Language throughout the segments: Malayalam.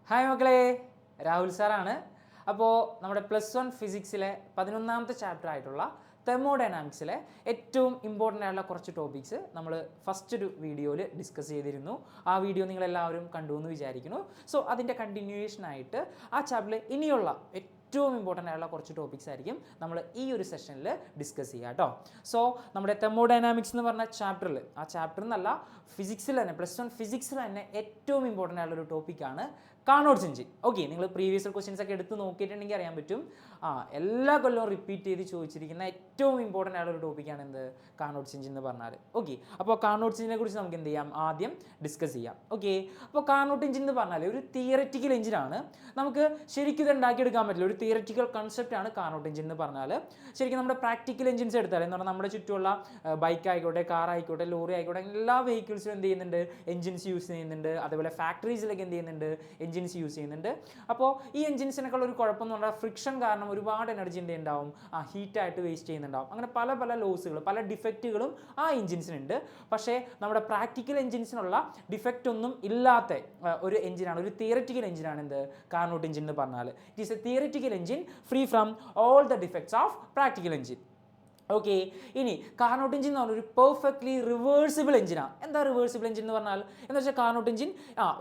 ഹായ് മക്കളെ, രാഹുൽ സാറാണ്. അപ്പോൾ നമ്മുടെ +1 ഫിസിക്സിലെ 11ാമത്തെ ചാപ്റ്റർ ആയിട്ടുള്ള തെർമോഡൈനാമിക്സിലെ ഏറ്റവും ഇമ്പോർട്ടൻ്റ് ആയിട്ടുള്ള കുറച്ച് ടോപ്പിക്സ് നമ്മൾ ഫസ്റ്റ് ഒരു വീഡിയോയിൽ ഡിസ്കസ് ചെയ്തിരുന്നു. ആ വീഡിയോ നിങ്ങളെല്ലാവരും കണ്ടു എന്ന് വിചാരിക്കുന്നു. സോ അതിൻ്റെ കണ്ടിന്യൂവേഷനായിട്ട് ആ ചാപ്റ്ററിൽ ഇനിയുള്ള ഏറ്റവും ഇമ്പോർട്ടൻ്റ് ആയിട്ടുള്ള കുറച്ച് ടോപ്പിക്സ് ആയിരിക്കും നമ്മൾ ഈ ഒരു സെഷനിൽ ഡിസ്കസ് ചെയ്യുക കേട്ടോ. സോ നമ്മുടെ തെർമോഡൈനാമിക്സ് എന്ന് പറഞ്ഞ ചാപ്റ്ററിൽ, ആ ചാപ്റ്റർ എന്നല്ല ഫിസിക്സിൽ തന്നെ +1 ഫിസിക്സിൽ തന്നെ ഏറ്റവും ഇമ്പോർട്ടൻ്റ് ആയിട്ടുള്ളൊരു ടോപ്പിക്കാണ് കാർനോട്ട്സ് എഞ്ചിൻ. ഓക്കെ, നിങ്ങൾ പ്രീവിയസ് ക്വസ്റ്റ്യൻസ് ഒക്കെ എടുത്ത് നോക്കിയിട്ടുണ്ടെങ്കിൽ അറിയാൻ പറ്റും. എല്ലാ കൊല്ലവും റിപ്പീറ്റ് ചെയ്ത് ചോദിച്ചിരിക്കുന്ന ഏറ്റവും ഇമ്പോർട്ടൻ്റ് ആയിട്ടുള്ള ഒരു ടോപ്പിക്കാണ് എന്ത്, കാർനോട്ട്സ് എഞ്ചിൻ എന്ന് പറഞ്ഞാൽ. ഓക്കെ, അപ്പോൾ കാർനോട്ട്സ് എഞ്ചിനെ കുറിച്ച് നമുക്ക് എന്ത് ചെയ്യാം, ആദ്യം ഡിസ്കസ് ചെയ്യാം. ഓക്കെ, അപ്പോൾ കാർനോട്ട് എഞ്ചിൻ എന്ന് പറഞ്ഞാൽ ഒരു തിയററ്റിക്കൽ എഞ്ചിനാണ്. നമുക്ക് ശരിക്കും ഇത് ഉണ്ടാക്കിയെടുക്കാൻ പറ്റില്ല. ഒരു തിയററ്റിക്കൽ കൺസെപ്റ്റ് ആണ് കാർനോട്ട് എഞ്ചിൻ എന്ന് പറഞ്ഞാൽ. ശരിക്കും നമ്മുടെ പ്രാക്ടിക്കൽ എഞ്ചിൻസ് എടുത്താൽ എന്ന് പറഞ്ഞാൽ നമ്മുടെ ചുറ്റുമുള്ള ബൈക്ക് ആയിക്കോട്ടെ, കാർ ആയിക്കോട്ടെ, ലോറി ആയിക്കോട്ടെ, എല്ലാ വെഹിക്കിൾസിലും എന്ത് ചെയ്യുന്നുണ്ട്, എഞ്ചിൻസ് യൂസ് ചെയ്യുന്നുണ്ട്. അതേപോലെ ഫാക്ടറീസിലൊക്കെ എന്ത് ചെയ്യുന്നുണ്ട്, എഞ്ചിൻസ് യൂസ് ചെയ്യുന്നുണ്ട്. അപ്പോൾ ഈ എഞ്ചിൻസിനൊക്കെ ഒരു കുഴപ്പം എന്ന് പറഞ്ഞാൽ ഫ്രിക്ഷൻ കാരണം ഒരുപാട് എനർജി എന്ത് ഉണ്ടാവും, ഹീറ്റായിട്ട് വേസ്റ്റ് ചെയ്യുന്നുണ്ടാവും. അങ്ങനെ പല പല ലോസുകൾ, പല ഡിഫക്റ്റുകളും ആ എഞ്ചിൻസിനുണ്ട്. പക്ഷേ നമ്മുടെ പ്രാക്ടിക്കൽ എഞ്ചിൻസിനുള്ള ഡിഫക്റ്റ് ഒന്നും ഇല്ലാത്ത ഒരു എഞ്ചിനാണ്, ഒരു തിയററ്റിക്കൽ എഞ്ചിനാണ് എന്ത്, കാർനോട്ട് എഞ്ചിൻ എന്ന് പറഞ്ഞാൽ. It is A theoretical engine free from all the defects of practical engine. Okay, ഇനി കാർനോട്ട് എഞ്ചിൻ എന്ന് പറഞ്ഞാൽ ഒരു പെർഫെക്റ്റ്ലി റിവേഴ്സിബിൾ എഞ്ചിനാണ്. എന്താ റിവേഴ്സിബിൾ എഞ്ചിൻ എന്ന് പറഞ്ഞാൽ? എന്ന് വെച്ചാൽ കാർനോട്ട് എഞ്ചിൻ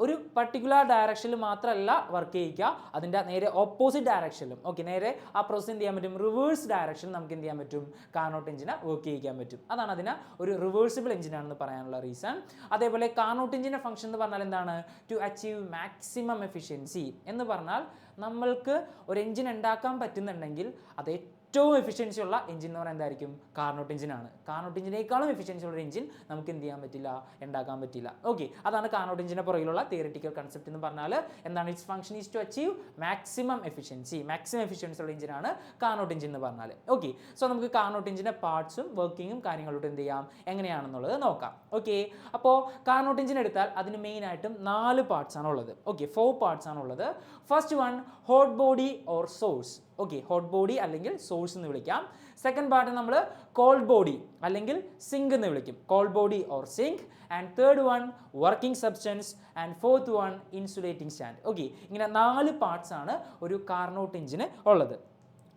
ഒരു പർട്ടിക്കുലർ ഡയറക്ഷനിൽ മാത്രമല്ല വർക്ക് ചെയ്യിക്കുക, അതിൻ്റെ നേരെ ഓപ്പോസിറ്റ് ഡയറക്ഷനിലും. ഓക്കെ, നേരെ ആ പ്രോസസ് എന്ത് ചെയ്യാൻ പറ്റും, റിവേഴ്സ് ഡയറക്ഷനിൽ നമുക്ക് എന്ത് ചെയ്യാൻ പറ്റും, കാർനോട്ട് എഞ്ചിനെ വർക്ക് ചെയ്യിക്കാൻ പറ്റും. അതാണ് അതിനെ ഒരു റിവേഴ്സിബിൾ എഞ്ചിനാണെന്ന് പറയാനുള്ള റീസൺ. അതേപോലെ കാർനോട്ട് എഞ്ചിൻ്റെ ഫംഗ്ഷൻ എന്ന് പറഞ്ഞാൽ എന്താണ്, ടു അച്ചീവ് മാക്സിമം എഫിഷ്യൻസി എന്ന് പറഞ്ഞാൽ നമ്മൾക്ക് ഒരു എഞ്ചിൻ ഉണ്ടാക്കാൻ പറ്റുന്നുണ്ടെങ്കിൽ അത് ഏറ്റവും എഫിഷ്യൻസി ഉള്ള എഞ്ചിൻ എന്ന് പറയുന്നത് എന്തായിരിക്കും, കാർനോട്ട് എഞ്ചിനാണ്. കാർനോട്ട് എഞ്ചിനേക്കാളും എഫിഷ്യൻസി ഉള്ള എഞ്ചിൻ നമുക്ക് എന്ത് ചെയ്യാൻ പറ്റില്ല, ഉണ്ടാക്കാൻ പറ്റില്ല. ഓക്കെ, അതാണ് കാർനോട്ട് എഞ്ചിൻ്റെ പുറകിലുള്ള തിയററ്റിക്കൽ കൺസെപ്റ്റ് എന്ന് പറഞ്ഞാൽ എന്താണ്, it's function is to achieve maximum efficiency. Maximum efficiency ഉള്ള എഞ്ചിനാണ് കാർനോട്ട് എഞ്ചിൻ എന്ന് പറഞ്ഞാൽ. ഓക്കെ, സോ നമുക്ക് കാർനോട്ട് എഞ്ചിൻ്റെ പാർട്സും വർക്കിങ്ങും കാര്യങ്ങളോട്ട് എന്ത് ചെയ്യാം, എങ്ങനെയാണെന്നുള്ളത് നോക്കാം. ഓക്കെ, അപ്പോൾ കാർനോട്ട് എഞ്ചിൻ എടുത്താൽ അതിന് മെയിനായിട്ടും 4 പാർട്സ് ആണ് ഉള്ളത്. ഓക്കെ, 4 പാർട്സ് ആണ് ഉള്ളത്. First one, hot body or source. Okay, hot body അല്ലെങ്കിൽ സോഴ്സ് എന്ന് വിളിക്കാം. സെക്കൻഡ് പാർട്ട് നമ്മൾ കോൾഡ് ബോഡി അല്ലെങ്കിൽ സിങ്ക് എന്ന് വിളിക്കും, cold body or sink. And third one, working substance. And fourth one, insulating stand. Okay, ഇങ്ങനെ 4 പാർട്സ് ആണ് ഒരു കാർനോട്ട് എഞ്ചിന് ഉള്ളത്.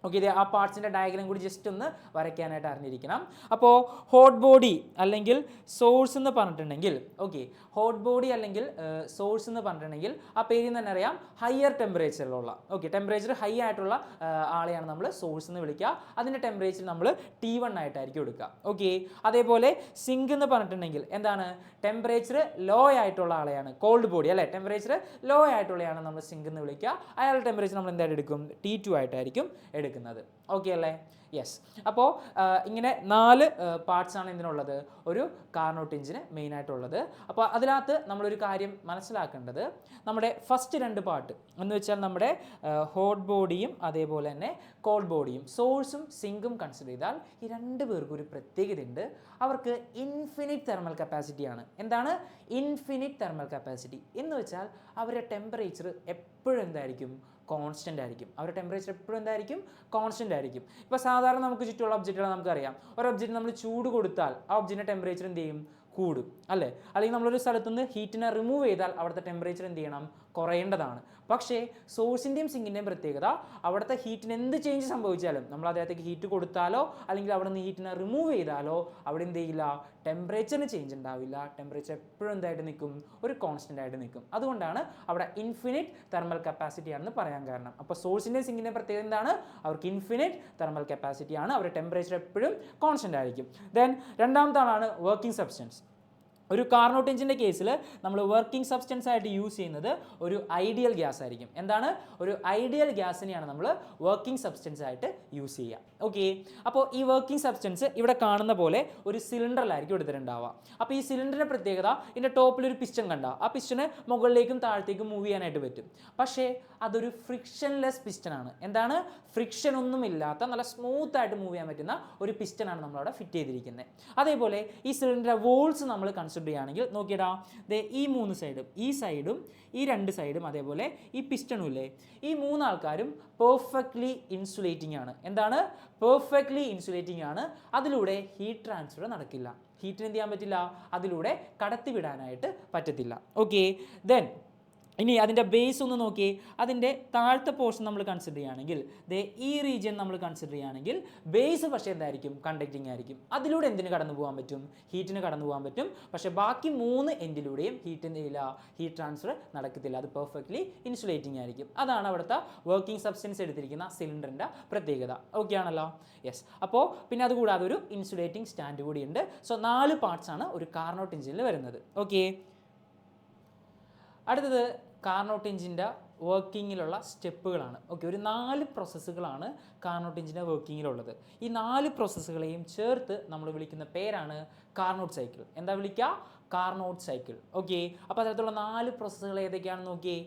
ഓക്കെ, ഇത് ആ പാർട്സിൻ്റെ ഡയഗ്രാം കൂടി ജസ്റ്റ് ഒന്ന് വരയ്ക്കാനായിട്ട് അറിഞ്ഞിരിക്കണം. അപ്പോൾ ഹോട്ട് ബോഡി അല്ലെങ്കിൽ സോഴ്സ് എന്ന് പറഞ്ഞിട്ടുണ്ടെങ്കിൽ, ഓക്കെ, ഹോട്ട് ബോഡി അല്ലെങ്കിൽ സോഴ്സ് എന്ന് പറഞ്ഞിട്ടുണ്ടെങ്കിൽ ആ പേരിൽ നിന്ന് തന്നെ അറിയാം, ഹയർ ടെമ്പറേച്ചറിലുള്ള, ഓക്കെ, ടെമ്പറേച്ചർ ഹൈ ആയിട്ടുള്ള ആളെയാണ് നമ്മൾ സോഴ്സ് എന്ന് വിളിക്കുക. അതിൻ്റെ ടെമ്പറേച്ചർ നമ്മൾ T1 ആയിട്ടായിരിക്കും എടുക്കുക. ഓക്കെ, അതേപോലെ സിങ്ക് എന്ന് പറഞ്ഞിട്ടുണ്ടെങ്കിൽ എന്താണ്, ടെമ്പറേച്ചർ ലോ ആയിട്ടുള്ള ആളെയാണ് കോൾഡ് ബോഡി അല്ലേ, ടെമ്പറേച്ചർ ലോ ആയിട്ടുള്ളതാണ് നമ്മൾ സിങ്ക് എന്ന് വിളിക്കുക. അയാളുടെ ടെമ്പറേച്ചർ നമ്മൾ എന്തായിട്ട് എടുക്കും, T2 ആയിട്ടായിരിക്കും എടുക്കുന്നത്. ഓക്കെ അല്ലേ? യെസ്. അപ്പോൾ ഇങ്ങനെ 4 പാർട്സ് ആണ് ഇതിനുള്ളത്, ഒരു കാർനോട്ട് എഞ്ചിന് മെയിനായിട്ടുള്ളത്. അപ്പോൾ അതിനകത്ത് നമ്മളൊരു കാര്യം മനസ്സിലാക്കേണ്ടത്, നമ്മുടെ ഫസ്റ്റ് 2 പാർട്ട് എന്ന് വെച്ചാൽ നമ്മുടെ ഹോട്ട് ബോഡിയും അതേപോലെ തന്നെ കോൾഡ് ബോഡിയും സോഴ്സും സിങ്കും കൺസിഡർ ചെയ്താൽ ഈ 2 പേർക്കും ഒരു പ്രത്യേകതയുണ്ട്. അവർക്ക് ഇൻഫിനിറ്റ് തെർമൽ കപ്പാസിറ്റിയാണ്. എന്താണ് ഇൻഫിനിറ്റ് തെർമൽ കപ്പാസിറ്റി എന്ന് വെച്ചാൽ അവരുടെ ടെമ്പറേച്ചർ എപ്പോഴും എന്തായിരിക്കും, കോൺസ്റ്റൻ്റ് ആയിരിക്കും. അവരുടെ ടെമ്പറേച്ചർ എപ്പോഴും എന്തായിരിക്കും, കോൺസ്റ്റൻ്റ് ആയിരിക്കും. ഇപ്പോൾ സാധാരണ നമുക്ക് ചുറ്റുമുള്ള ഒബ്ജക്റ്റുകൾ നമുക്കറിയാം, ഒരു ഒബ്ജക്റ്റ് നമ്മൾ ചൂട് കൊടുത്താൽ ആ ഒബ്ജക്റ്റിൻ്റെ ടെമ്പറേച്ചർ എന്ത് ചെയ്യും, കൂടും അല്ലേ. അല്ലെങ്കിൽ നമ്മളൊരു സ്ഥലത്തു നിന്ന് ഹീറ്റിനെ റിമൂവ് ചെയ്താൽ അവിടുത്തെ ടെമ്പറേച്ചർ എന്ത് ചെയ്യണം, കുറയേണ്ടതാണ്. പക്ഷേ സോഴ്സിൻ്റെയും സിങ്കിൻ്റെയും പ്രത്യേകത, അവിടുത്തെ ഹീറ്റിന് എന്ത് ചേഞ്ച് സംഭവിച്ചാലും നമ്മൾ അദ്ദേഹത്തേക്ക് ഹീറ്റ് കൊടുത്താലോ അല്ലെങ്കിൽ അവിടെ നിന്ന് ഹീറ്റിനെ റിമൂവ് ചെയ്താലോ അവിടെ എന്ത് ചെയ്യില്ല, ടെമ്പറേച്ചറിന് ചേഞ്ച് ഉണ്ടാവില്ല. ടെമ്പറേച്ചർ എപ്പോഴും എന്തായിട്ട് നിൽക്കും, ഒരു കോൺസ്റ്റൻ്റ് ആയിട്ട് നിൽക്കും. അതുകൊണ്ടാണ് അവിടെ ഇൻഫിനിറ്റ് തെർമൽ കപ്പാസിറ്റി ആണെന്ന് പറയാൻ കാരണം. അപ്പോൾ സോഴ്സിൻ്റെയും സിങ്കിൻ്റെയും പ്രത്യേകത എന്താണ്, അവർക്ക് ഇൻഫിനിറ്റ് തെർമൽ കപ്പാസിറ്റി ആണ്, അവരുടെ ടെമ്പറേച്ചർ എപ്പോഴും കോൺസ്റ്റൻ്റ് ആയിരിക്കും. ദെൻ രണ്ടാമത്തെ ആളാണ് വർക്കിംഗ് സബ്സ്റ്റൻസ്. ഒരു കാർനോട്ട് എഞ്ചിൻ്റെ കേസിൽ നമ്മൾ വർക്കിംഗ് സബ്സ്റ്റൻസ് ആയിട്ട് യൂസ് ചെയ്യുന്നത് ഒരു ഐഡിയൽ ഗ്യാസ് ആയിരിക്കും. എന്താണ്, ഒരു ഐഡിയൽ ഗ്യാസിനെയാണ് നമ്മൾ വർക്കിംഗ് സബ്സ്റ്റൻസ് ആയിട്ട് യൂസ് ചെയ്യുക. ഓക്കെ, അപ്പോൾ ഈ വർക്കിംഗ് സബ്സ്റ്റൻസ് ഇവിടെ കാണുന്ന പോലെ ഒരു സിലിണ്ടറിലായിരിക്കും എടുത്തിട്ടുണ്ടാവുക. അപ്പോൾ ഈ സിലിണ്ടറിൻ്റെ പ്രത്യേകത, ഇതിൻ്റെ ടോപ്പിൽ ഒരു പിസ്റ്റൺ കണ്ട, ആ പിസ്റ്റന് മുകളിലേക്കും താഴത്തേക്കും മൂവ് ചെയ്യാനായിട്ട് പറ്റും. പക്ഷേ അതൊരു ഫ്രിക്ഷൻലെസ് പിസ്റ്റനാണ്. എന്താണ്, ഫ്രിക്ഷൻ ഒന്നുമില്ലാത്ത നല്ല സ്മൂത്ത് ആയിട്ട് മൂവ് ചെയ്യാൻ പറ്റുന്ന ഒരു പിസ്റ്റനാണ് നമ്മളവിടെ ഫിറ്റ് ചെയ്തിരിക്കുന്നത്. അതേപോലെ ഈ സിലിണ്ടറിൻ്റെ വോൾസ് നമ്മൾ കൺസിഡർ ചെയ്യുകയാണെങ്കിൽ നോക്കിയിടാ, ഈ 3 സൈഡും, ഈ സൈഡും ഈ 2 സൈഡും അതേപോലെ ഈ പിസ്റ്റണും ഇല്ലേ, ഈ 3 ആൾക്കാരും പെർഫെക്റ്റ്ലി ഇൻസുലേറ്റിംഗ് ആണ്. എന്താണ്, പെർഫെക്റ്റ്ലി ഇൻസുലേറ്റിംഗ് ആണ്. അതിലൂടെ ഹീറ്റ് ട്രാൻസ്ഫർ നടക്കില്ല, ഹീറ്റിന് എന്ത് ചെയ്യാൻ പറ്റില്ല, അതിലൂടെ കടത്തിവിടാനായിട്ട് പറ്റത്തില്ല. ഓക്കെ, ദെൻ ഇനി അതിൻ്റെ ബേസ് ഒന്ന് നോക്കി, അതിൻ്റെ താഴത്തെ പോർഷൻ നമ്മൾ കൺസിഡർ ചെയ്യുകയാണെങ്കിൽ ഈ റീജിയൻ നമ്മൾ കൺസിഡർ ചെയ്യുകയാണെങ്കിൽ ബേസ് പക്ഷേ എന്തായിരിക്കും, കണ്ടക്റ്റിംഗ് ആയിരിക്കും. അതിലൂടെ എന്തിന് കടന്നു പോകാൻ പറ്റും, ഹീറ്റിന് കടന്നു പോകാൻ പറ്റും. പക്ഷേ ബാക്കി 3 എൻഡിലൂടെയും ഹീറ്റ് ട്രാൻസ്ഫർ നടക്കത്തില്ല. അത് പെർഫെക്റ്റ്ലി ഇൻസുലേറ്റിംഗ് ആയിരിക്കും. അതാണ് അവിടുത്തെ വർക്കിംഗ് സബ്സ്റ്റൻസ് എടുത്തിരിക്കുന്ന സിലിണ്ടറിൻ്റെ പ്രത്യേകത. ഓക്കെ ആണല്ലോ? യെസ്. അപ്പോൾ പിന്നെ അതുകൂടാതെ ഒരു ഇൻസുലേറ്റിംഗ് സ്റ്റാൻഡ് കൂടിയുണ്ട്. സോ 4 പാർട്സ് ആണ് ഒരു കാർനോട്ട് എഞ്ചിനിൽ വരുന്നത്. ഓക്കെ, അടുത്തത് കാർനോട്ട് എഞ്ചിൻ്റെ വർക്കിങ്ങിലുള്ള സ്റ്റെപ്പുകളാണ്. ഓക്കെ, ഒരു 4 പ്രോസസ്സുകളാണ് കാർനോട്ട് എഞ്ചിൻ്റെ വർക്കിങ്ങിലുള്ളത്. ഈ 4 പ്രോസസ്സുകളെയും ചേർത്ത് നമ്മൾ വിളിക്കുന്ന പേരാണ് കാർനോട്ട് സൈക്കിൾ. എന്താ വിളിക്കുക? Carnot cycle. ഓക്കെ, അപ്പോൾ അതിനകത്തുള്ള 4 പ്രോസസ്സുകൾ ഏതൊക്കെയാണെന്ന് നോക്കിയേ.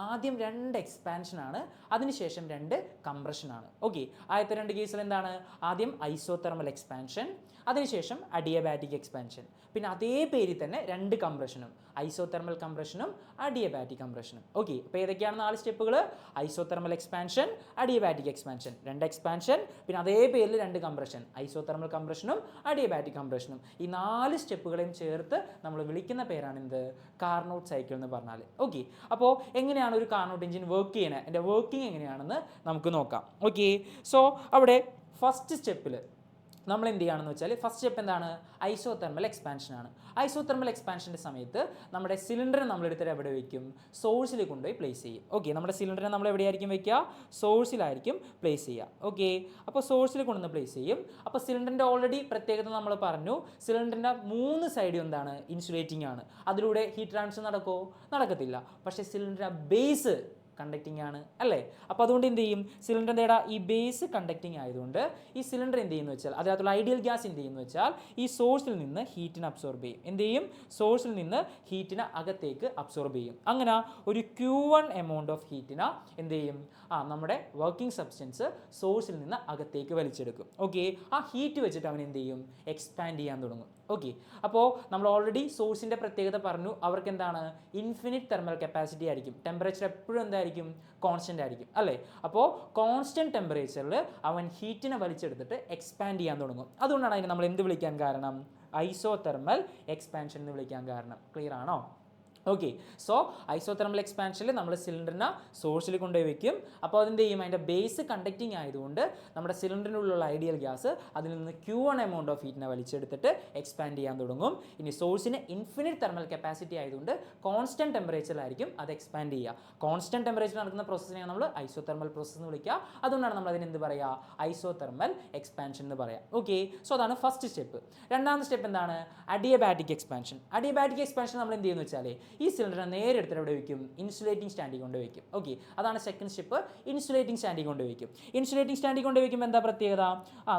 ആദ്യം 2 എക്സ്പാൻഷനാണ്, അതിനുശേഷം 2 കംപ്രഷനാണ്. ഓക്കെ, ആദ്യത്തെ 2 കേസിൽ എന്താണ്? ആദ്യം ഐസോതെർമൽ എക്സ്പാൻഷൻ, അതിനുശേഷം അഡിയബാറ്റിക് എക്സ്പാൻഷൻ. പിന്നെ അതേ പേരിൽ തന്നെ 2 കംപ്രഷനും, ഐസോതെർമൽ കംപ്രഷനും അഡിയബാറ്റിക് കംപ്രഷനും. ഓക്കെ, അപ്പോൾ ഏതൊക്കെയാണ് 4 സ്റ്റെപ്പുകൾ? Isothermal expansion, adiabatic expansion, 2 expansion, പിന്നെ അതേ പേരിൽ 2 കംപ്രഷൻ, ഐസോതെർമൽ കംപ്രഷനും അഡിയബാറ്റിക് കംപ്രഷനും. ഈ 4 സ്റ്റെപ്പുകളെയും ചേർത്ത് നമ്മൾ വിളിക്കുന്ന പേരാണ് എന്ത്? കാർനോട്ട് സൈക്കിൾ എന്ന് പറഞ്ഞാൽ. ഓക്കെ, അപ്പോൾ എങ്ങനെയാണ് ഒരു കാർനോട്ട് എഞ്ചിൻ വർക്ക് ചെയ്യുന്നത്, എൻ്റെ വർക്കിംഗ് എങ്ങനെയാണെന്ന് നമുക്ക് നോക്കാം. ഓക്കെ, സോ അവിടെ ഫസ്റ്റ് സ്റ്റെപ്പിൽ നമ്മൾ എന്ത് ചെയ്യുകയാണെന്ന് വെച്ചാൽ, ഫസ്റ്റ് സ്റ്റെപ്പ് എന്താണ്? ഐസോതെർമൽ എക്സ്പാൻഷൻ ആണ്. ഐസോതെർമൽ എക്സ്പാൻഷൻ്റെ സമയത്ത് നമ്മുടെ സിലിണ്ടറിനെ നമ്മൾ എടുത്തിട്ട് എവിടെ വയ്ക്കും? സോഴ്സിൽ കൊണ്ടുപോയി പ്ലേസ് ചെയ്യും. ഓക്കെ, നമ്മുടെ സിലിണ്ടറിനെ നമ്മൾ എവിടെയായിരിക്കും വയ്ക്കുക? സോഴ്സിലായിരിക്കും പ്ലേസ് ചെയ്യുക. ഓക്കെ, അപ്പോൾ സോഴ്സിൽ കൊണ്ടുവന്ന് പ്ലേസ് ചെയ്യും. അപ്പോൾ സിലിണ്ടറിൻ്റെ ഓൾറെഡി പ്രത്യേകത നമ്മൾ പറഞ്ഞു, സിലിണ്ടറിൻ്റെ 3 സൈഡും എന്താണ്? ഇൻസുലേറ്റിംഗ് ആണ്. അതിലൂടെ ഹീറ്റ് ട്രാൻസ്ഫർ നടക്കുമോ? നടക്കത്തില്ല. പക്ഷേ സിലിണ്ടറിൻ്റെ ബേസ് കണ്ടക്റ്റിംഗ് ആണ് അല്ലേ? അപ്പോൾ അതുകൊണ്ട് എന്ത് ചെയ്യും? സിലിണ്ടറിൻ്റെ ഈ ബേസ് കണ്ടക്റ്റിംഗ് ആയതുകൊണ്ട് ഈ സിലിണ്ടർ എന്ത് ചെയ്യുന്നു വെച്ചാൽ, അതിനകത്തുള്ള ഐഡിയൽ ഗ്യാസ് എന്ത് ചെയ്യുന്നു വെച്ചാൽ, ഈ സോഴ്സിൽ നിന്ന് ഹീറ്റിനെ അബ്സോർബ് ചെയ്യും. എന്ത് ചെയ്യും? സോഴ്സിൽ നിന്ന് ഹീറ്റിനെ അകത്തേക്ക് അബ്സോർബ് ചെയ്യും. അങ്ങനെ ഒരു Q1 എമൗണ്ട് ഓഫ് ഹീറ്റിനെ എന്ത് ചെയ്യും? നമ്മുടെ വർക്കിംഗ് സബ്സ്റ്റൻസ് സോഴ്സിൽ നിന്ന് അകത്തേക്ക് വലിച്ചെടുക്കും. ഓക്കെ, ആ ഹീറ്റ് വെച്ചിട്ട് അവൻ എന്ത് ചെയ്യും? എക്സ്പാൻഡ് ചെയ്യാൻ തുടങ്ങും. ഓക്കെ, അപ്പോൾ നമ്മൾ ഓൾറെഡി സോഴ്സിൻ്റെ പ്രത്യേകത പറഞ്ഞു, അവർക്ക് എന്താണ്? ഇൻഫിനിറ്റ് തെർമൽ കപ്പാസിറ്റി ആയിരിക്കും. ടെമ്പറേച്ചർ എപ്പോഴും എന്തായിരിക്കും? കോൺസ്റ്റൻ്റ് ആയിരിക്കും അല്ലേ? അപ്പോൾ കോൺസ്റ്റൻറ്റ് ടെമ്പറേച്ചറിൽ അവൻ ഹീറ്റിനെ വലിച്ചെടുത്തിട്ട് എക്സ്പാൻഡ് ചെയ്യാൻ തുടങ്ങും. അതുകൊണ്ടാണ് അതിന് നമ്മൾ എന്ത് വിളിക്കാൻ കാരണം? ഐസോതെർമൽ എക്സ്പാൻഷൻ എന്ന് വിളിക്കാൻ കാരണം. ക്ലിയർ ആണോ? ഓക്കെ, സോ ഐസോതെർമൽ എക്സ്പാൻഷനിൽ നമ്മൾ സിലിണ്ടറിനെ സോഴ്സിൽ കൊണ്ടുപോയി വയ്ക്കും. അപ്പോൾ അതെന്ത് ചെയ്യും? അതിൻ്റെ ബേസ് കണ്ടക്റ്റിംഗ് ആയതുകൊണ്ട് നമ്മുടെ സിലിണ്ടറിനുള്ളിലുള്ള ഐഡിയൽ ഗ്യാസ് അതിൽ നിന്ന് Q1 എമൗണ്ട് ഓഫ് ഹീറ്റിനെ വലിച്ചെടുത്തിട്ട് എക്സ്പാൻഡ് ചെയ്യാൻ തുടങ്ങും. ഇനി സോഴ്സിന് ഇൻഫിനിറ്റ് തെർമൽ കപ്പാസിറ്റി ആയതുകൊണ്ട് കോൺസ്റ്റൻറ്റ് ടെമ്പറേച്ചറിലായിരിക്കും അത് എക്സ്പാൻഡ് ചെയ്യുക. കോൺസ്റ്റൻറ്റ് ടെമ്പറേച്ചർ നടക്കുന്ന പ്രോസസ്സിനെയാണ് നമ്മൾ ഐസോതെർമൽ പ്രോസസ്സ് എന്ന് വിളിക്കുക. അതുകൊണ്ടാണ് നമ്മൾ അതിന് എന്ത് പറയുക? ഐസോതെർമൽ എക്സ്പാൻഷൻ എന്ന് പറയാം. ഓക്കെ, സോ അതാണ് ഫസ്റ്റ് സ്റ്റെപ്പ്. രണ്ടാമത്തെ സ്റ്റെപ്പ് എന്താണ്? Adiabatic expansion. അഡിയബാറ്റിക് എക്സ്പാൻഷൻ നമ്മൾ എന്ത് ചെയ്യുന്നു വെച്ചാൽ, ഈ സിലിണ്ടറിനെ നേരെ എടുത്തിട്ട് എവിടെ വയ്ക്കും? ഇൻസുലേറ്റിംഗ് സ്റ്റാൻഡിൽ കൊണ്ട് വയ്ക്കും. ഓക്കെ, അതാണ് സെക്കൻഡ് സ്റ്റെപ്പ്. ഇൻസുലേറ്റിംഗ് സ്റ്റാൻഡിൽ കൊണ്ട് വയ്ക്കും. ഇൻസുലേറ്റിംഗ് സ്റ്റാൻഡിൽ കൊണ്ട് വയ്ക്കുമ്പോൾ എന്താ പ്രത്യേകത?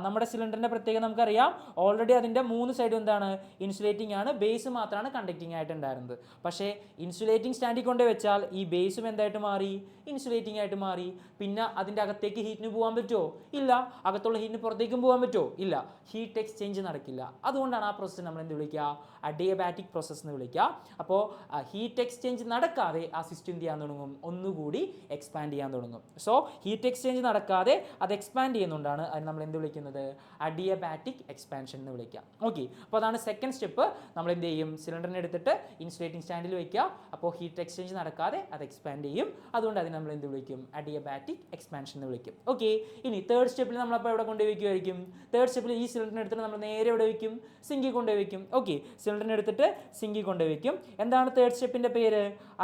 നമ്മുടെ സിലിണ്ടറിൻ്റെ പ്രത്യേകത നമുക്കറിയാം. ഓൾറെഡി അതിൻ്റെ 3 സൈഡും എന്താണ്? ഇൻസുലേറ്റിംഗ് ആണ്. ബേസ് മാത്രമാണ് കണ്ടക്റ്റിംഗ് ആയിട്ടുണ്ടായിരുന്നത്. പക്ഷേ ഇൻസുലേറ്റിംഗ് സ്റ്റാൻഡിൽ കൊണ്ട് വെച്ചാൽ ഈ ബേസും എന്തായിട്ട് മാറി? ഇൻസുലേറ്റിംഗ് ആയിട്ട് മാറി. പിന്നെ അതിൻ്റെ അകത്തേക്ക് ഹീറ്റിന് പോകാൻ പറ്റുമോ? ഇല്ല. അകത്തുള്ള ഹീറ്റിന് പുറത്തേക്കും പോകാൻ പറ്റുമോ? ഇല്ല. ഹീറ്റ് എക്സ്ചേഞ്ച് നടക്കില്ല. അതുകൊണ്ടാണ് ആ പ്രോസസ്സ് നമ്മൾ എന്ത് വിളിക്കുക? അഡിയബാറ്റിക് പ്രോസസ്സ് എന്ന് വിളിക്കുക. അപ്പോൾ ഹീറ്റ് എക്സ്ചേഞ്ച് നടക്കാതെ ആ സിസ്റ്റം എന്ത് ചെയ്യാൻ തുടങ്ങും? ഒന്നുകൂടി എക്സ്പാൻഡ് ചെയ്യാൻ തുടങ്ങും. സോ ഹീറ്റ് എക്സ്ചേഞ്ച് നടക്കാതെ അത് എക്സ്പാൻഡ് ചെയ്യുന്നതുകൊണ്ടാണ് അത് നമ്മൾ എന്ത് വിളിക്കുന്നത്? അഡിയബാറ്റിക് എക്സ്പാൻഷൻ എന്ന് വിളിക്കുക. ഓക്കെ, അപ്പോൾ അതാണ് സെക്കൻഡ് സ്റ്റെപ്പ്. നമ്മൾ എന്ത് ചെയ്യും? സിലിണ്ടറിനെ എടുത്തിട്ട് ഇൻസുലേറ്റിംഗ് സ്റ്റാൻഡിൽ വയ്ക്കുക. അപ്പോൾ ഹീറ്റ് എക്സ്ചേഞ്ച് നടക്കാതെ അത് എക്സ്പാൻഡ് ചെയ്യും. അതുകൊണ്ട് അതിന് നമ്മൾ എന്ത് വിളിക്കും? അഡിയബാറ്റിക് എക്സ്പാൻഷൻ എന്ന് വിളിക്കും. ഓക്കെ, ഇനി തേർഡ് സ്റ്റെപ്പിൽ നമ്മളപ്പോൾ എവിടെ കൊണ്ടുപോയി വയ്ക്കുമായിരിക്കും? തേർഡ് സ്റ്റെപ്പിൽ ഈ സിലിണ്ടറിനെ എടുത്തിട്ട് നമ്മൾ നേരെ എവിടെ വയ്ക്കും? സിങ്കിൽ കൊണ്ടുപോയി വയ്ക്കും. ഓക്കെ, സിലിണ്ടറിനെ എടുത്തിട്ട് സിങ്കിൽ കൊണ്ടുപോയി വയ്ക്കും. എന്താണ് തേർഡ് സ്റ്റെപ്പിൻ്റെ പേര്?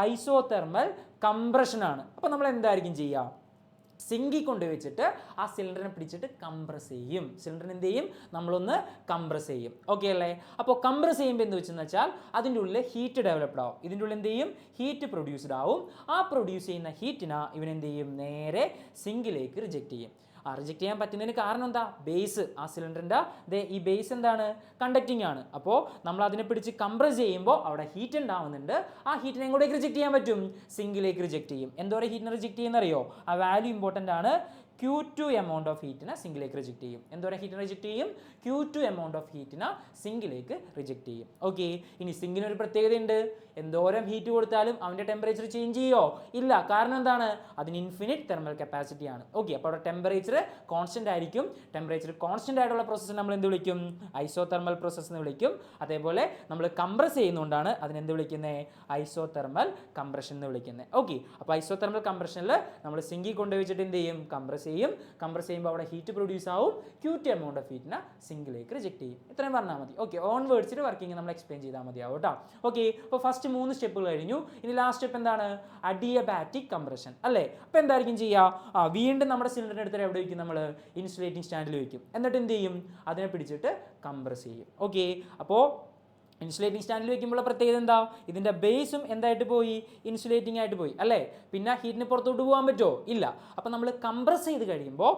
ഐസോതെർമൽ കംപ്രഷൻ ആണ്. അപ്പോൾ നമ്മൾ എന്തായിരിക്കും ചെയ്യുക? സിങ്കിൽ കൊണ്ടുവച്ചിട്ട് ആ സിലിണ്ടറിനെ പിടിച്ചിട്ട് കംപ്രസ് ചെയ്യും. സിലിണ്ടറിന് എന്ത് ചെയ്യും? നമ്മളൊന്ന് കംപ്രസ് ചെയ്യും. ഓക്കെ അല്ലേ? അപ്പോൾ കംപ്രസ് ചെയ്യുമ്പോൾ എന്ത് വെച്ചെന്ന് വെച്ചാൽ അതിൻ്റെ ഉള്ളിൽ ഹീറ്റ് ഡെവലപ്ഡ് ആവും. ഇതിൻ്റെ ഉള്ളിൽ എന്ത് ചെയ്യും? ഹീറ്റ് പ്രൊഡ്യൂസ്ഡ് ആവും. ആ പ്രൊഡ്യൂസ് ചെയ്യുന്ന ഹീറ്റിനെ ഇവൻ എന്ത് ചെയ്യും? നേരെ സിങ്കിലേക്ക് റിജക്റ്റ് ചെയ്യും. റിജക്റ്റ് ചെയ്യാൻ പറ്റുന്നതിന് കാരണം എന്താ? ബേസ്. ആ സിലിണ്ടറിൻ്റെ ഈ ബേസ് എന്താണ്? കണ്ടക്റ്റിംഗ് ആണ്. അപ്പോൾ നമ്മൾ അതിനെ പിടിച്ച് കംപ്രസ് ചെയ്യുമ്പോൾ അവിടെ ഹീറ്റ് ഉണ്ടാവുന്നുണ്ട്. ആ ഹീറ്റിനെ എങ്ങോട്ടേക്ക് റിജക്റ്റ് ചെയ്യാൻ പറ്റും? സിങ്കിലേക്ക് റിജക്റ്റ് ചെയ്യും. എന്തോരം ഹീറ്റിനെ റിജക്റ്റ് ചെയ്യുന്നറിയോ? ആ വാല്യൂ ഇമ്പോർട്ടൻ്റ് ആണ്. Q2 എമൗണ്ട് ഓഫ് ഹീറ്റിനെ സിങ്കിലേക്ക് റിജക്ട് ചെയ്യും. എന്തോരം ഹീറ്റിനെ റിജക്ട് ചെയ്യും? Q2 എമൗണ്ട് ഓഫ് ഹീറ്റിനെ സിങ്കിലേക്ക് റിജക്ട് ചെയ്യും. ഓക്കെ, ഇനി സിങ്കിന് ഒരു പ്രത്യേകതയുണ്ട്. എന്തോരം ഹീറ്റ് കൊടുത്താലും അവൻ്റെ ടെമ്പറേച്ചർ ചേഞ്ച് ചെയ്യോ? ഇല്ല. കാരണം എന്താണ്? അതിന് ഇൻഫിനിറ്റ് തെർമൽ കപ്പാസിറ്റി ആണ്. ഓക്കെ, അപ്പോൾ അവിടെ ടെമ്പറേച്ചർ കോൺസ്റ്റന്റ് ആയിരിക്കും. ടെമ്പറേച്ചർ കോൺസ്റ്റന്റ് ആയിട്ടുള്ള പ്രോസസ്സ് നമ്മൾ എന്ത് വിളിക്കും? ഐസോതെർമൽ പ്രോസസ്സ് എന്ന് വിളിക്കും. അതേപോലെ നമ്മൾ കംപ്രസ് ചെയ്യുന്നതുകൊണ്ടാണ് അതിനെന്ത് വിളിക്കുന്നത്? ഐസോതെർമൽ കംപ്രഷൻ എന്ന് വിളിക്കുന്നത്. ഓക്കെ, അപ്പോൾ ഐസോതെർമൽ കംപ്രഷനിൽ നമ്മൾ സിങ്കിൽ കൊണ്ടുവച്ചിട്ട് എന്ത് ചെയ്യും? കംപ്രസ് ചെയ്യും. കംപ്രസ് ചെയ്യുമ്പോൾ അവിടെ ഹീറ്റ് പ്രൊഡ്യൂസ് ആവും. Q2 എമൗണ്ട് ഓഫ് ഹീറ്റിനെ സിങ്കിലേക്ക് റിജക്ട് ചെയ്യും. ഇത്രയും പറഞ്ഞാൽ മതി. ഓക്കെ, ഓൺ വേർഡ്സിൽ വർക്കിംഗ് നമ്മൾ എക്സ്പ്ലെയിൻ ചെയ്താൽ മതിയാവും കേട്ടോ. ഓക്കെ, അപ്പോൾ ഫസ്റ്റ് 3 സ്റ്റെപ്പുകൾ കഴിഞ്ഞു. ഇനി ലാസ്റ്റ് സ്റ്റെപ്പ് എന്താണ്? അഡിയബാറ്റിക് കംപ്രഷൻ അല്ലേ? അപ്പോൾ എന്തായിരിക്കും ചെയ്യുക? വീണ്ടും നമ്മുടെ സിലിണ്ടറിന് എടുത്തിട്ട് എവിടെ വയ്ക്കും? നമ്മൾ ഇൻസുലേറ്റിംഗ് സ്റ്റാൻഡിൽ വയ്ക്കും. എന്നിട്ട് എന്ത് ചെയ്യും? അതിനെ പിടിച്ചിട്ട് കംപ്രസ് ചെയ്യും. ഓക്കെ, അപ്പോൾ ഇൻസുലേറ്റിംഗ് സ്റ്റാൻഡിൽ വെക്കുമ്പോൾ പ്രത്യേകത എന്താ? ഇതിൻ്റെ ബേസും എന്തായിട്ട് പോയി? ഇൻസുലേറ്റിംഗ് ആയിട്ട് പോയി അല്ലേ? പിന്നെ ഹീറ്റിന് പുറത്തോട്ട് പോകാൻ പറ്റുമോ? ഇല്ല. അപ്പോൾ നമ്മൾ കംപ്രസ് ചെയ്ത് കഴിയുമ്പോൾ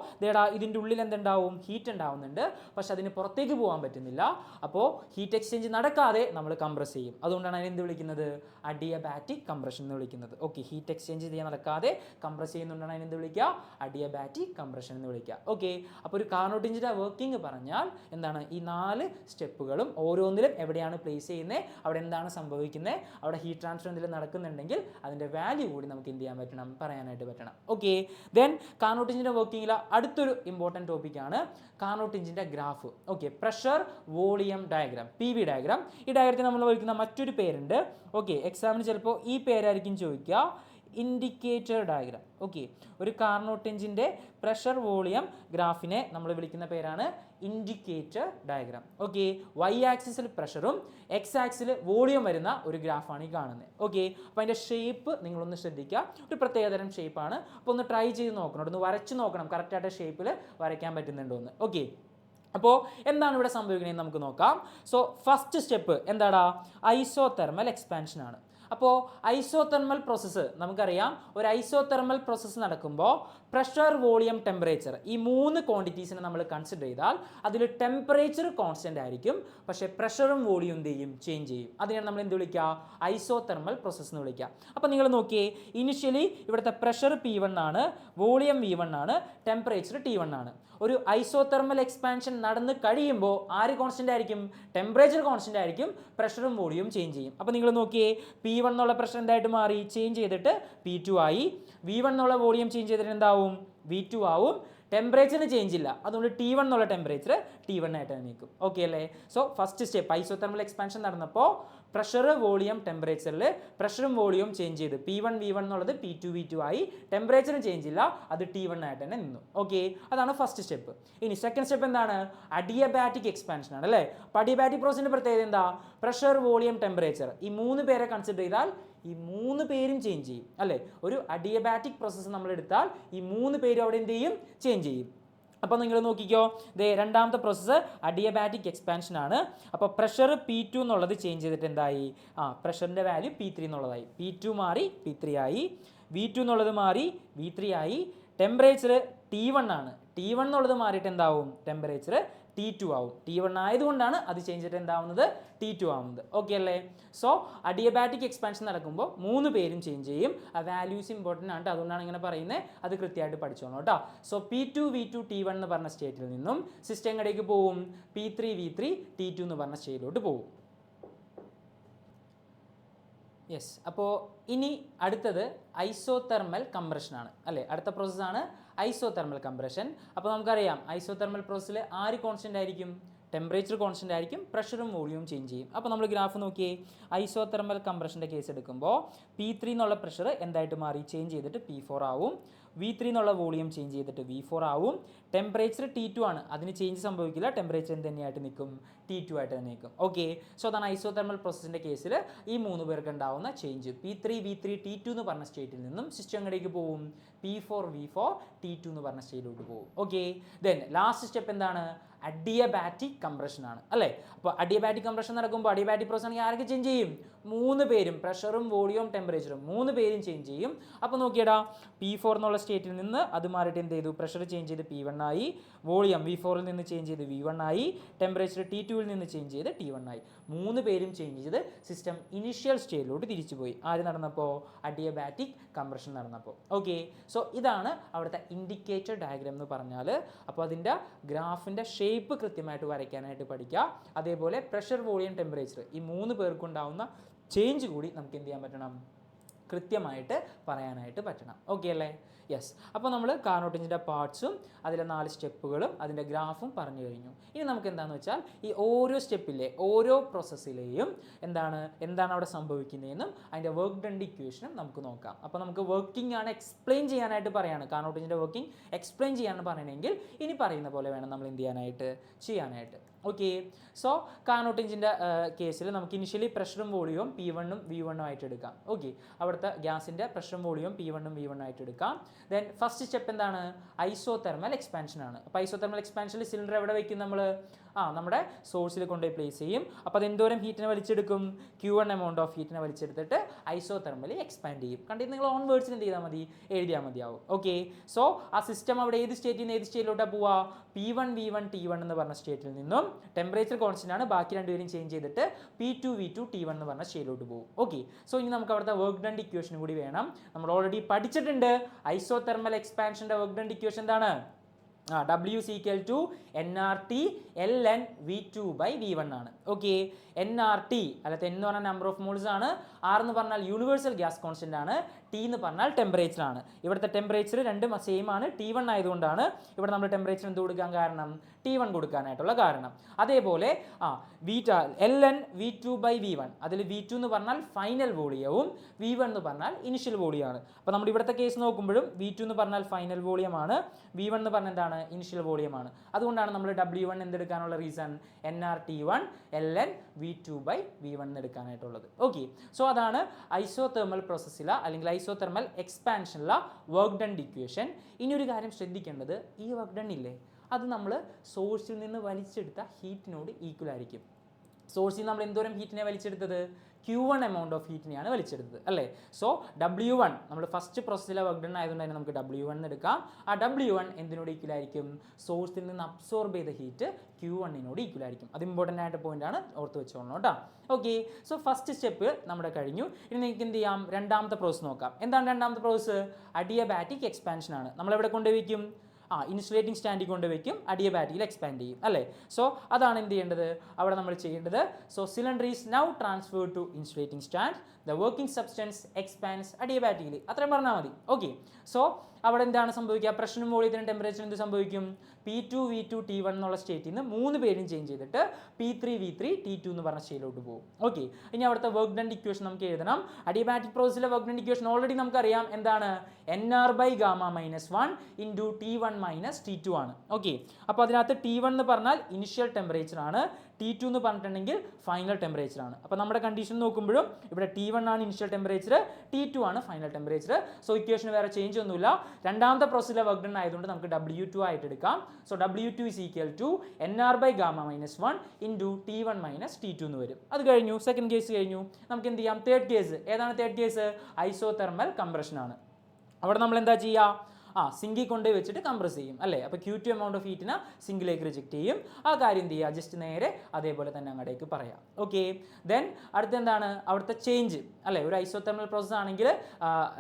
ഇതിൻ്റെ ഉള്ളിൽ എന്തുണ്ടാവും? ഹീറ്റ് ഉണ്ടാവുന്നുണ്ട്. പക്ഷെ അതിന് പുറത്തേക്ക് പോകാൻ പറ്റുന്നില്ല. അപ്പോൾ ഹീറ്റ് എക്സ്ചേഞ്ച് നടക്കാതെ നമ്മൾ കംപ്രസ് ചെയ്യും. അതുകൊണ്ടാണ് അതിന് എന്ത് വിളിക്കുന്നത്? അഡിയബാറ്റിക് കംപ്രഷൻ എന്ന് വിളിക്കുന്നത്. ഓക്കെ, ഹീറ്റ് എക്സ്ചേഞ്ച് ചെയ്യാൻ നടക്കാതെ കംപ്രസ് ചെയ്യുന്നതുകൊണ്ടാണ് അതിന് എന്ത് വിളിക്കുക? അഡിയബാറ്റിക് കംപ്രഷൻ എന്ന് വിളിക്കുക. ഓക്കെ, അപ്പോൾ ഒരു കാർനോട്ട് എഞ്ചിൻ്റെ വർക്കിംഗ് പറഞ്ഞാൽ എന്താണ്? ഈ 4 സ്റ്റെപ്പുകളും ഓരോന്നിലും എവിടെയാണ് പ്ലേസ് ചെയ്യുന്നത്, അവിടെ എന്താണ് സംഭവിക്കുന്നത്, അവിടെ ഹീറ്റ് ട്രാൻസ്ഫർ എന്തെങ്കിലും നടക്കുന്നുണ്ടെങ്കിൽ അതിൻ്റെ വാല്യൂ കൂടി നമുക്ക് എന്ത് ചെയ്യാൻ പറ്റണം? പറയാനായിട്ട് പറ്റണം. ഓക്കെ, ദെൻ കാർനോട്ട് എഞ്ചിൻ്റെ വർക്കിങ്ങിൽ അടുത്തൊരു ഇമ്പോർട്ടൻറ്റ് ടോപ്പിക്കാണ് കാർനോട്ട് എഞ്ചിൻ്റെ graph. Okay, pressure volume diagram, PV diagram. ഈ ഡയഗ്രത്തിൽ നമ്മൾ വിളിക്കുന്ന മറ്റൊരു പേരുണ്ട്. ഓക്കെ, എക്സാമിന് ചിലപ്പോൾ ഈ പേരായിരിക്കും ചോദിക്കുക, ഇൻഡിക്കേറ്റർ ഡയഗ്രാം. ഓക്കെ, ഒരു കാർനോട്ട് എഞ്ചിൻ്റെ പ്രഷർ വോളിയം ഗ്രാഫിനെ നമ്മൾ വിളിക്കുന്ന പേരാണ് ഇൻഡിക്കേറ്റർ ഡയഗ്രാം. ഓക്കെ, Y ആക്സിസിൽ പ്രഷറും X ആക്സിൽ വോളിയം വരുന്ന ഒരു ഗ്രാഫാണ് ഈ കാണുന്നത്. ഓക്കെ, അപ്പോൾ അതിൻ്റെ ഷേപ്പ് നിങ്ങളൊന്ന് ശ്രദ്ധിക്കുക. ഒരു പ്രത്യേകതരം ഷേപ്പാണ്. അപ്പോൾ ഒന്ന് ട്രൈ ചെയ്ത് നോക്കണം, ഒന്ന് വരച്ച് നോക്കണം കറക്റ്റായിട്ട് ഷേപ്പിൽ വരയ്ക്കാൻ പറ്റുന്നുണ്ടോ എന്ന്. ഓക്കെ, അപ്പോൾ എന്താണ് ഇവിടെ സംഭവിക്കുന്നത് നമുക്ക് നോക്കാം. സോ ഫസ്റ്റ് സ്റ്റെപ്പ് എന്താടാ? ഐസോതെർമൽ എക്സ്പാൻഷൻ ആണ്. അപ്പോൾ ഐസോതെർമൽ പ്രോസസ്സ് നമുക്കറിയാം. ഒരു ഐസോതെർമൽ പ്രോസസ്സ് നടക്കുമ്പോൾ പ്രഷർ വോളിയം ടെമ്പറേച്ചർ ഈ 3 ക്വാണ്ടിറ്റീസിനെ നമ്മൾ കൺസിഡർ ചെയ്താൽ അതിൽ ടെമ്പറേച്ചർ കോൺസ്റ്റന്റ് ആയിരിക്കും, പക്ഷേ പ്രഷറും വോളിയം എന്ത് ചെയ്യും? ചേഞ്ച് ചെയ്യും. അതിനാണ് നമ്മൾ എന്ത് വിളിക്കുക? ഐസോതെർമൽ പ്രോസസ്സ് എന്ന് വിളിക്കുക. അപ്പോൾ നിങ്ങൾ നോക്കിയേ, ഇനിഷ്യലി ഇവിടുത്തെ പ്രഷർ P1 ആണ്, വോളിയം V1 ആണ്, ടെമ്പറേച്ചർ T1 ആണ്. ഒരു ഐസോതെർമൽ എക്സ്പാൻഷൻ നടന്ന് കഴിയുമ്പോൾ ആര് കോൺസ്റ്റന്റ് ആയിരിക്കും? ടെമ്പറേച്ചർ കോൺസ്റ്റന്റ് ആയിരിക്കും, പ്രഷറും വോളിയം ചേഞ്ച് ചെയ്യും. അപ്പോൾ നിങ്ങൾ നോക്കിയേ, P1 എന്നുള്ള പ്രഷർ എന്തായിട്ട് മാറി? ചേഞ്ച് ചെയ്തിട്ട് P2 ആയി. V1 എന്നുള്ള വോളിയം ചേഞ്ച് ചെയ്തിട്ട് എന്താവും? V2 ആവും. ടെമ്പറേച്ചറിന് ചേഞ്ച് ഇല്ല, അതുകൊണ്ട് T1 എന്നുള്ള ടെമ്പറേച്ചർ T1 ആയിട്ട് നിൽക്കും. ഓക്കെ അല്ലേ? So first step isothermal expansion നടന്നപ്പോൾ പ്രഷർ വോളിയം ടെമ്പറേച്ചറിൽ പ്രഷറും വോളിയം ചേഞ്ച് ചെയ്ത് P1 V1 എന്നുള്ളത് P2 V2 ആയി. ടെമ്പറേച്ചറിന് ചേഞ്ച് ഇല്ല, അത് T1 ആയിട്ട് തന്നെ നിന്നു. ഓക്കെ, അതാണ് ഫസ്റ്റ് സ്റ്റെപ്പ്. ഇനി സെക്കൻഡ് സ്റ്റെപ്പ് എന്താണ്? അഡിയബാറ്റിക് എക്സ്പാൻഷൻ ആണ് അല്ലേ? അപ്പോൾ അഡിയബാറ്റിക് പ്രോസസ്സിൻ്റെ പ്രത്യേകത എന്താ? പ്രഷർ വോളിയം ടെമ്പറേച്ചർ ഈ 3 പേരെ കൺസിഡർ ചെയ്താൽ ഈ 3 പേരും ചേഞ്ച് ചെയ്യും അല്ലേ? ഒരു അഡിയബാറ്റിക് പ്രോസസ്സ് നമ്മൾ എടുത്താൽ ഈ 3 പേരും അവിടെ എന്ത് ചെയ്യും? ചേഞ്ച് ചെയ്യും. അപ്പോൾ നിങ്ങൾ നോക്കിക്കോ, രണ്ടാമത്തെ പ്രോസസ്സ് അഡിയബാറ്റിക് എക്സ്പാൻഷൻ ആണ്. അപ്പോൾ പ്രഷർ P2 എന്നുള്ളത് ചേഞ്ച് ചെയ്തിട്ട് എന്തായി? പ്രഷറിൻ്റെ വാല്യൂ P3 എന്നുള്ളതായി. P2 മാറി P3 ആയി. V2 എന്നുള്ളത് മാറി V3 ആയി. ടെമ്പറേച്ചർ T1 ആണ്. T1 എന്നുള്ളത് മാറിയിട്ട് എന്താവും? ടെമ്പറേച്ചർ T2 ആവും. T1 ആയതുകൊണ്ടാണ് അത് ചേഞ്ച് ചെയ്തിട്ട് എന്താവുന്നത്? T2 ആവുന്നത്. ഓക്കെ അല്ലേ? സോ അഡിയബാറ്റിക് എക്സ്പാൻഷൻ നടക്കുമ്പോൾ 3 പേരും ചേഞ്ച് ചെയ്യും. ആ വാല്യൂസ് ഇമ്പോർട്ടൻ്റ് ആണ്, അതുകൊണ്ടാണ് ഇങ്ങനെ പറയുന്നത്. അത് കൃത്യമായിട്ട് പഠിച്ചോളൂ കേട്ടോ. സോ P2 V2 T1 എന്ന് പറഞ്ഞ സ്റ്റേറ്റിൽ നിന്നും സിസ്റ്റം എങ്ങടേക്ക് പോവും? P3 V3 T2 എന്ന് പറഞ്ഞ സ്റ്റേറ്റിലോട്ട് പോവും. യെസ്, അപ്പോൾ ഇനി അടുത്തത് ഐസോതെർമൽ കംപ്രഷൻ ആണ് അല്ലേ? അടുത്ത പ്രോസസ്സാണ് ഐസോതെർമൽ കംപ്രഷൻ. അപ്പോൾ നമുക്കറിയാം ഐസോതെർമൽ പ്രോസസ്സിൽ ആര് കോൺസ്റ്റന്റ് ആയിരിക്കും? ടെമ്പറേച്ചർ കോൺസ്റ്റന്റ് ആയിരിക്കും, പ്രഷറും വോളിയവും ചേഞ്ച് ചെയ്യും. അപ്പോൾ നമ്മൾ ഗ്രാഫ് നോക്കിയേ, ഐസോതെർമൽ കംപ്രഷൻ്റെ കേസ് എടുക്കുമ്പോൾ P3 എന്നുള്ള പ്രഷർ എന്തായിട്ട് മാറി? ചേഞ്ച് ചെയ്തിട്ട് P4 ആവും. V3 എന്നുള്ള വോളിയം ചേഞ്ച് ചെയ്തിട്ട് V4 ആവും. ടെമ്പറേച്ചർ T2 ആണ്, അതിന് ചേഞ്ച് സംഭവിക്കില്ല, ടെമ്പറേച്ചർ എന്ത് തന്നെയായിട്ട് നിൽക്കും? T2 ആയിട്ട് തന്നെ നിൽക്കും. ഓക്കെ, സോ അതാണ് ഐസോതെർമൽ പ്രോസസ്സിൻ്റെ കേസിൽ ഈ 3 പേർക്ക് ഉണ്ടാവുന്ന ചേഞ്ച്. P3 V3 T2 എന്ന് പറഞ്ഞ സ്റ്റേറ്റിൽ നിന്നും സിസ്റ്റം എങ്ങടേക്ക് പോവും? P4 V4 T2 എന്ന് പറഞ്ഞ സ്റ്റേറ്റിലോട്ട് പോകും. ഓക്കെ, ദെൻ ലാസ്റ്റ് സ്റ്റെപ്പ് എന്താണ്? അഡിയബാറ്റിക് കംപ്രഷൻ ആണ് അല്ലേ? അപ്പോൾ അഡിയബാറ്റിക് കംപ്രഷൻ നടക്കുമ്പോൾ അഡിയബാറ്റിക് പ്രോസസ് ആണെങ്കിൽ ആരൊക്കെ ചേഞ്ച് ചെയ്യും? 3 പേരും, പ്രഷറും വോളിയവും ടെമ്പറേച്ചറും 3 പേരും ചേഞ്ച് ചെയ്യും. അപ്പോൾ നോക്കിയടാ, P4 എന്നുള്ള സ്റ്റേറ്റിൽ നിന്ന് അത് മാറിയിട്ട് എന്ത് ചെയ്തു, പ്രഷർ ചേഞ്ച് ചെയ്ത് P1 ആയി, വോളിയം V4ൽ നിന്ന് ചേഞ്ച് ചെയ്ത് V1 ആയി, ടെമ്പറേച്ചർ T2ൽ നിന്ന് ചേഞ്ച് ചെയ്ത് T1 ആയി. 3 പേരും ചേഞ്ച് ചെയ്ത് സിസ്റ്റം ഇനിഷ്യൽ സ്റ്റേറ്റിലോട്ട് തിരിച്ചു പോയി. ആര് നടന്നപ്പോൾ? അഡിയബാറ്റിക് കംപ്രഷൻ നടന്നപ്പോൾ. ഓക്കെ, സോ ഇതാണ് അവിടുത്തെ ഇൻഡിക്കേറ്റർ ഡയഗ്രാം എന്ന് പറഞ്ഞാൽ. അപ്പോൾ അതിൻ്റെ ഗ്രാഫിൻ്റെ ഷേപ്പ് കൃത്യമായിട്ട് വരയ്ക്കാനായിട്ട് പഠിക്കുക. അതേപോലെ പ്രഷർ, വോളിയം, ടെമ്പറേച്ചർ ഈ 3 പേർക്കുണ്ടാവുന്ന ചേഞ്ച് കൂടി നമുക്ക് എന്ത് ചെയ്യാൻ പറ്റണം, കൃത്യമായിട്ട് പറയാനായിട്ട് പറ്റണം. ഓക്കെ അല്ലേ? യെസ്. അപ്പോൾ നമ്മൾ കാർനോട്ട് എഞ്ചിൻ്റെ പാർട്സും അതിലെ 4 സ്റ്റെപ്പുകളും അതിൻ്റെ ഗ്രാഫും പറഞ്ഞു കഴിഞ്ഞു. ഇനി നമുക്ക് എന്താണെന്ന് വെച്ചാൽ ഈ ഓരോ സ്റ്റെപ്പിലെ ഓരോ പ്രോസസ്സിലെയും എന്താണ് അവിടെ സംഭവിക്കുന്നതെന്നും അതിൻ്റെ വർക്ക് ഡൺ ഇക്വേഷനും നമുക്ക് നോക്കാം. അപ്പോൾ നമുക്ക് വർക്കിംഗ് ആണ് എക്സ്പ്ലെയിൻ ചെയ്യാനായിട്ട് പറയാണ്, കാർനോട്ട് എഞ്ചിൻ്റെ വർക്കിംഗ് എക്സ്പ്ലെയിൻ ചെയ്യാനാണ് പറയണമെങ്കിൽ ഇനി പറയുന്ന പോലെ വേണം നമ്മൾ എന്ത് ചെയ്യാനായിട്ട്. ഓക്കെ, സോ കാർനോട്ട് എഞ്ചിൻ്റെ കേസിൽ നമുക്ക് ഇനിഷ്യലി പ്രഷറും വോളിയവും P1ഉം V1ഉം ആയിട്ട് എടുക്കാം. ഓക്കെ, അവിടുത്തെ ഗ്യാസിൻ്റെ പ്രഷറും വോളിയവും P1ഉം V1ഉം ആയിട്ട് എടുക്കാം. ദെൻ ഫസ്റ്റ് സ്റ്റെപ്പ് എന്താണ്? ഐസോതെർമൽ എക്സ്പാൻഷൻ ആണ്. അപ്പോൾ ഐസോതെർമൽ എക്സ്പാൻഷനിൽ സിലിണ്ടർ എവിടെ വയ്ക്കും നമ്മൾ? നമ്മുടെ സോഴ്സിൽ കൊണ്ടുപോയി പ്ലേസ് ചെയ്യും. അപ്പോൾ അത് എന്തോരം ഹീറ്റിനെ വലിച്ചെടുക്കും? Q1 എമൗണ്ട് ഓഫ് ഹീറ്റിനെ വലിച്ചെടുത്തിട്ട് ഐസോതെർമലി എക്സ്പാൻഡ് ചെയ്യും. കണ്ടിട്ട് നിങ്ങൾ ഓൺ വേർഡ്സിൽ എന്ത് ചെയ്താൽ മതി, എഴുതിയാൽ മതിയാവും. ഓക്കെ, സോ ആ സിസ്റ്റം അവിടെ ഏത് സ്റ്റേറ്റിൽ നിന്ന് ഏത് സ്റ്റേറ്റിലോട്ടാണ് പോവുക? P1 V1 T1 എന്ന് പറഞ്ഞ സ്റ്റേറ്റിൽ നിന്നും ടെമ്പറേച്ചർ കോൺസ്റ്റന്റ് ആണ്, ബാക്കി രണ്ടുപേരും ചേഞ്ച് ചെയ്തിട്ട് P2 V2 T1 എന്ന് പറഞ്ഞ സ്റ്റേറ്റിലോട്ട് പോകും. ഓക്കെ, സോ ഇനി നമുക്ക് അവിടുത്തെ വർക്ക് ഡൺ ഇക്വേഷൻ കൂടി വേണം. നമ്മൾ ഓൾറെഡി പഠിച്ചിട്ടുണ്ട് ഐസോതെർമൽ എക്സ്പാൻഷൻ്റെ വർക്ക് ഡൺ ഇക്വേഷൻ എന്താണ്? W is equal to nRT ln V2 by V1 ആണ്. ഓക്കെ, nRT അല്ലാത്ത n എന്ന് പറഞ്ഞാൽ നമ്പർ ഓഫ് മോൾസ് ആണ്, R എന്ന് പറഞ്ഞാൽ യൂണിവേഴ്സൽ ഗ്യാസ് കോൺസ്റ്റന്റ് ആണ്, T എന്ന് പറഞ്ഞാൽ ടെമ്പറേച്ചർ ആണ്. ഇവിടുത്തെ ടെമ്പറേച്ചർ രണ്ടും സെയിം ആണ്, T1 ആയതുകൊണ്ടാണ് ഇവിടെ നമ്മൾ ടെമ്പറേച്ചർ എന്ത് കൊടുക്കാൻ കാരണം? T1 കൊടുക്കാനായിട്ടുള്ള കാരണം. അതേപോലെ ln V2 by V1, അതിൽ V2 എന്ന് പറഞ്ഞാൽ ഫൈനൽ വോളിയവും V1 എന്ന് പറഞ്ഞാൽ ഇനിഷ്യൽ വോളിയമാണ്. അപ്പോൾ നമ്മൾ ഇവിടുത്തെ കേസ് നോക്കുമ്പോഴും V2 എന്ന് പറഞ്ഞാൽ ഫൈനൽ വോളിയമാണ്, V1 എന്ന് പറഞ്ഞാൽ എന്താണ്? ഇനിഷ്യൽ വോളിയമാണ്. അതുകൊണ്ടാണ് നമ്മൾ W1 എന്തെടുക്കാനുള്ള reason? nRT1 ln V2 by V1 എടുക്കാനായിട്ടുള്ളത്. ഓക്കെ, സോ അതാണ് ഐസോതെർമൽ പ്രോസസ്സില അല്ലെങ്കിൽ ഐസോതെർമൽ എക്സ്പാൻഷനിലെ വർക്ക് ഡൺ ഇക്വേഷൻ. ഇനി ഒരു കാര്യം ശ്രദ്ധിക്കേണ്ടത്, ഈ വർക്ക് ഡൺ ഇല്ലേ, അത് നമ്മൾ സോഴ്സിൽ നിന്ന് വലിച്ചെടുത്ത ഹീറ്റിനോട് ഈക്വൽ ആയിരിക്കും. സോഴ്സിൽ നമ്മൾ എന്തോരം ഹീറ്റിനെ വലിച്ചെടുത്തത്? Q1 എമൗണ്ട് ഓഫ് ഹീറ്റിനെയാണ് വലിച്ചെടുത്തത് അല്ലേ? സോ W1 നമ്മൾ ഫസ്റ്റ് പ്രോസസ്സിലെ വർക്ക് ഡൺ ആയതുകൊണ്ട് തന്നെ നമുക്ക് W1 എടുക്കാം. ആ W1 എന്തിനോട് ഈക്വൽ ആയിരിക്കും? സോഴ്സിൽ നിന്ന് അബ്സോർബ് ചെയ്ത ഹീറ്റ് Q1നോട് ഈക്വൽ ആയിരിക്കും. അത് ഇമ്പോർട്ടൻ്റ് ആയിട്ട് പോയിന്റ് ആണ്, ഓർത്ത് വെച്ചോളണം കേട്ടോ. ഓക്കെ, സോ ഫസ്റ്റ് സ്റ്റെപ്പ് നമ്മുടെ കഴിഞ്ഞു. ഇനി നിങ്ങൾക്ക് എന്ത് ചെയ്യാം? രണ്ടാമത്തെ പ്രോസസ്സ് നോക്കാം. എന്താണ് രണ്ടാമത്തെ പ്രോസസ്സ്? അഡിയബാറ്റിക് എക്സ്പാൻഷൻ ആണ്. നമ്മളെവിടെ കൊണ്ടുവയ്ക്കും? ഇൻസുലേറ്റിംഗ് സ്റ്റാൻഡിൽ കൊണ്ടുവയ്ക്കും, അഡിയബാറ്റിക്കിൽ എക്സ്പാൻഡ് ചെയ്യും അല്ലേ? സോ അതാണ് എന്ത് ചെയ്യേണ്ടത്, അവിടെ നമ്മൾ ചെയ്യേണ്ടത്. So cylinder is now transfer to insulating stand, the working substance expands adiabatically. അത്രയും പറഞ്ഞാൽ മതി. ഓക്കെ, സോ അവിടെ എന്താണ് സംഭവിക്കുക? പ്രഷറും വോളിയത്തിനും ടെമ്പറേച്ചറും എന്ത് സംഭവിക്കും? P2 V2 T1 എന്നുള്ള സ്റ്റേറ്റിൽ നിന്ന് 3 പേരും ചേഞ്ച് ചെയ്തിട്ട് P3 V3 T2 എന്ന് പറഞ്ഞ സ്റ്റേറ്റിലോട്ട് പോകും. ഓക്കെ, ഇനി അവിടുത്തെ വർക്ക് ഡൺ ഇക്വേഷൻ നമുക്ക് എഴുതണം. അഡിയബാറ്റിക് പ്രോസസ്സിലെ വർക്ക് ഡൺ ഇക്വേഷൻ ഓൾറെഡി നമുക്കറിയാം. എന്താണ്? nR by gamma minus 1 into T1 minus T2 ആണ്. ഓക്കെ, അപ്പോൾ അതിനകത്ത് T1 എന്ന് പറഞ്ഞാൽ ഇനിഷ്യൽ ടെമ്പറേച്ചർ ആണ്, T2 എന്ന് പറഞ്ഞിട്ടുണ്ടെങ്കിൽ ഫൈനൽ ടെമ്പറേച്ചർ ആണ്. അപ്പോൾ നമ്മുടെ കണ്ടീഷൻ നോക്കുമ്പോഴും ഇവിടെ T1 ആണ് ഇനിഷ്യൽ ടെമ്പറേച്ചർ, T2 ആണ് ഫൈനൽ ടെമ്പറേച്ചർ. സോ ഇക്വേഷൻ വേറെ ചേഞ്ച് ഒന്നുമില്ല. രണ്ടാമത്തെ പ്രോസസ്സിലെ വർക്ക് ഡൺ ആയതുകൊണ്ട് നമുക്ക് W2 ആയിട്ട് എടുക്കാം. So W2 is equal to nR by gamma minus 1 into T1 minus T2 എന്ന് വരും. അത് കഴിഞ്ഞു, സെക്കൻഡ് കേസ് കഴിഞ്ഞു. നമുക്ക് എന്ത് ചെയ്യാം? Third case. ഏതാണ് തേർഡ് കേസ്? ഐസോതെർമൽ കംപ്രഷൻ ആണ്. അവിടെ നമ്മൾ എന്താ ചെയ്യുക? സിങ്കിൽ കൊണ്ടുപോയി വെച്ചിട്ട് കംപ്രസ് ചെയ്യും അല്ലേ? അപ്പോൾ Q2 എമൗണ്ട് ഓഫ് ഹീറ്റിനെ സിങ്കിലേക്ക് റിജക്ട് ചെയ്യും. ആ കാര്യം എന്ത് ചെയ്യുക? ജസ്റ്റ് നേരെ അതേപോലെ തന്നെ അങ്ങോട്ടേക്ക് പറയാം. ഓക്കെ, ദെൻ അടുത്ത എന്താണ്? അവിടുത്തെ ചേഞ്ച് അല്ലേ? ഒരു ഐസോതെർമൽ പ്രോസസ് ആണെങ്കിൽ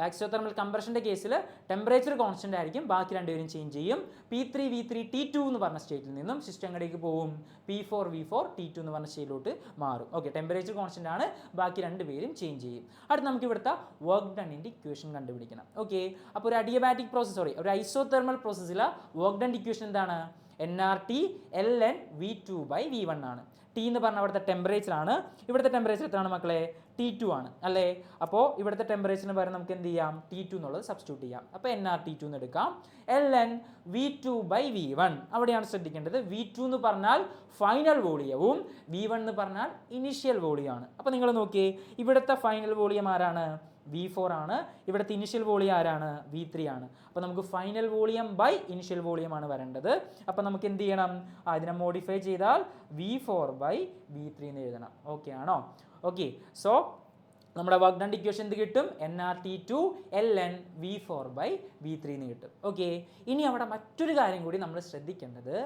ഐസോതെർമൽ കംപ്രഷൻ്റെ കേസിൽ ടെമ്പറേച്ചർ കോൺസ്റ്റന്റ് ആയിരിക്കും, ബാക്കി രണ്ടുപേരും ചേഞ്ച് ചെയ്യും. P3 V3 T2 എന്ന് പറഞ്ഞ സ്റ്റേറ്റിൽ നിന്നും സിസ്റ്റം അങ്ങോട്ടേക്ക് പോകും, P4 V4 T2 എന്ന് പറഞ്ഞ സ്റ്റേറ്റിലോട്ട് മാറും. ഓക്കെ, ടെമ്പറേച്ചർ കോൺസ്റ്റന്റ് ആണ്, ബാക്കി രണ്ടുപേരും ചേഞ്ച് ചെയ്യും. അടുത്ത് നമുക്ക് ഇവിടുത്തെ വർക്ക് ഡണ്ണിൻ്റെ ഇക്വേഷൻ കണ്ടുപിടിക്കണം. ഓക്കെ, അപ്പോൾ ഒരു അഡിയബാറ്റിക് പ്രോസസ് ഒരു ഐസോതെർമൽ പ്രോസസ്സിലെ വർക്ക് ഡൺ ഇക്വേഷൻ എന്താണ്? nRT ln V2 by V1 ആണ്. T എന്ന് പറഞ്ഞാൽ അവിടുത്തെ ടെമ്പറേച്ചർ ആണ്. ഇവിടുത്തെ ടെമ്പറേച്ചർ എത്രയാണ് മക്കളെ? T2 ആണ് അല്ലേ? അപ്പോൾ ഇവിടുത്തെ ടെമ്പറേച്ചറിന് പകരം നമുക്ക് എന്ത് ചെയ്യാം? T2 എന്നുള്ളത് സബ്സ്റ്റിറ്റ്യൂട്ട് ചെയ്യാം. അപ്പോൾ nRT2 എന്ന് എടുക്കാം. ln V2 by V1 അവിടെയാണ് ശ്രദ്ധിക്കേണ്ടത്. V2 എന്ന് പറഞ്ഞാൽ ഫൈനൽ വോളിയവും V1 എന്ന് പറഞ്ഞാൽ ഇനിഷ്യൽ വോളിയമാണ്. അപ്പോൾ നിങ്ങൾ നോക്കിയേ, ഇവിടുത്തെ ഫൈനൽ വോളിയം ആരാണ്? V4 ആണ്. ഇവിടുത്തെ ഇനിഷ്യൽ വോളിയം ആരാണ്? V3 ആണ്. അപ്പോൾ നമുക്ക് final volume by initial volume ആണ് വരേണ്ടത്. അപ്പോൾ നമുക്ക് എന്ത് ചെയ്യണം? ഇതിനെ മോഡിഫൈ ചെയ്താൽ V4 by V3 എന്ന് എഴുതണം. ഓക്കെ ആണോ? ഓക്കെ, സോ നമ്മുടെ വർക്ക് ഡൺ ഇക്വേഷൻ എന്ത് കിട്ടും? nRT2 ln V4/V3 എന്ന് കിട്ടും. ഓക്കെ, ഇനി അവിടെ മറ്റൊരു കാര്യം കൂടി നമ്മൾ ശ്രദ്ധിക്കേണ്ടത്,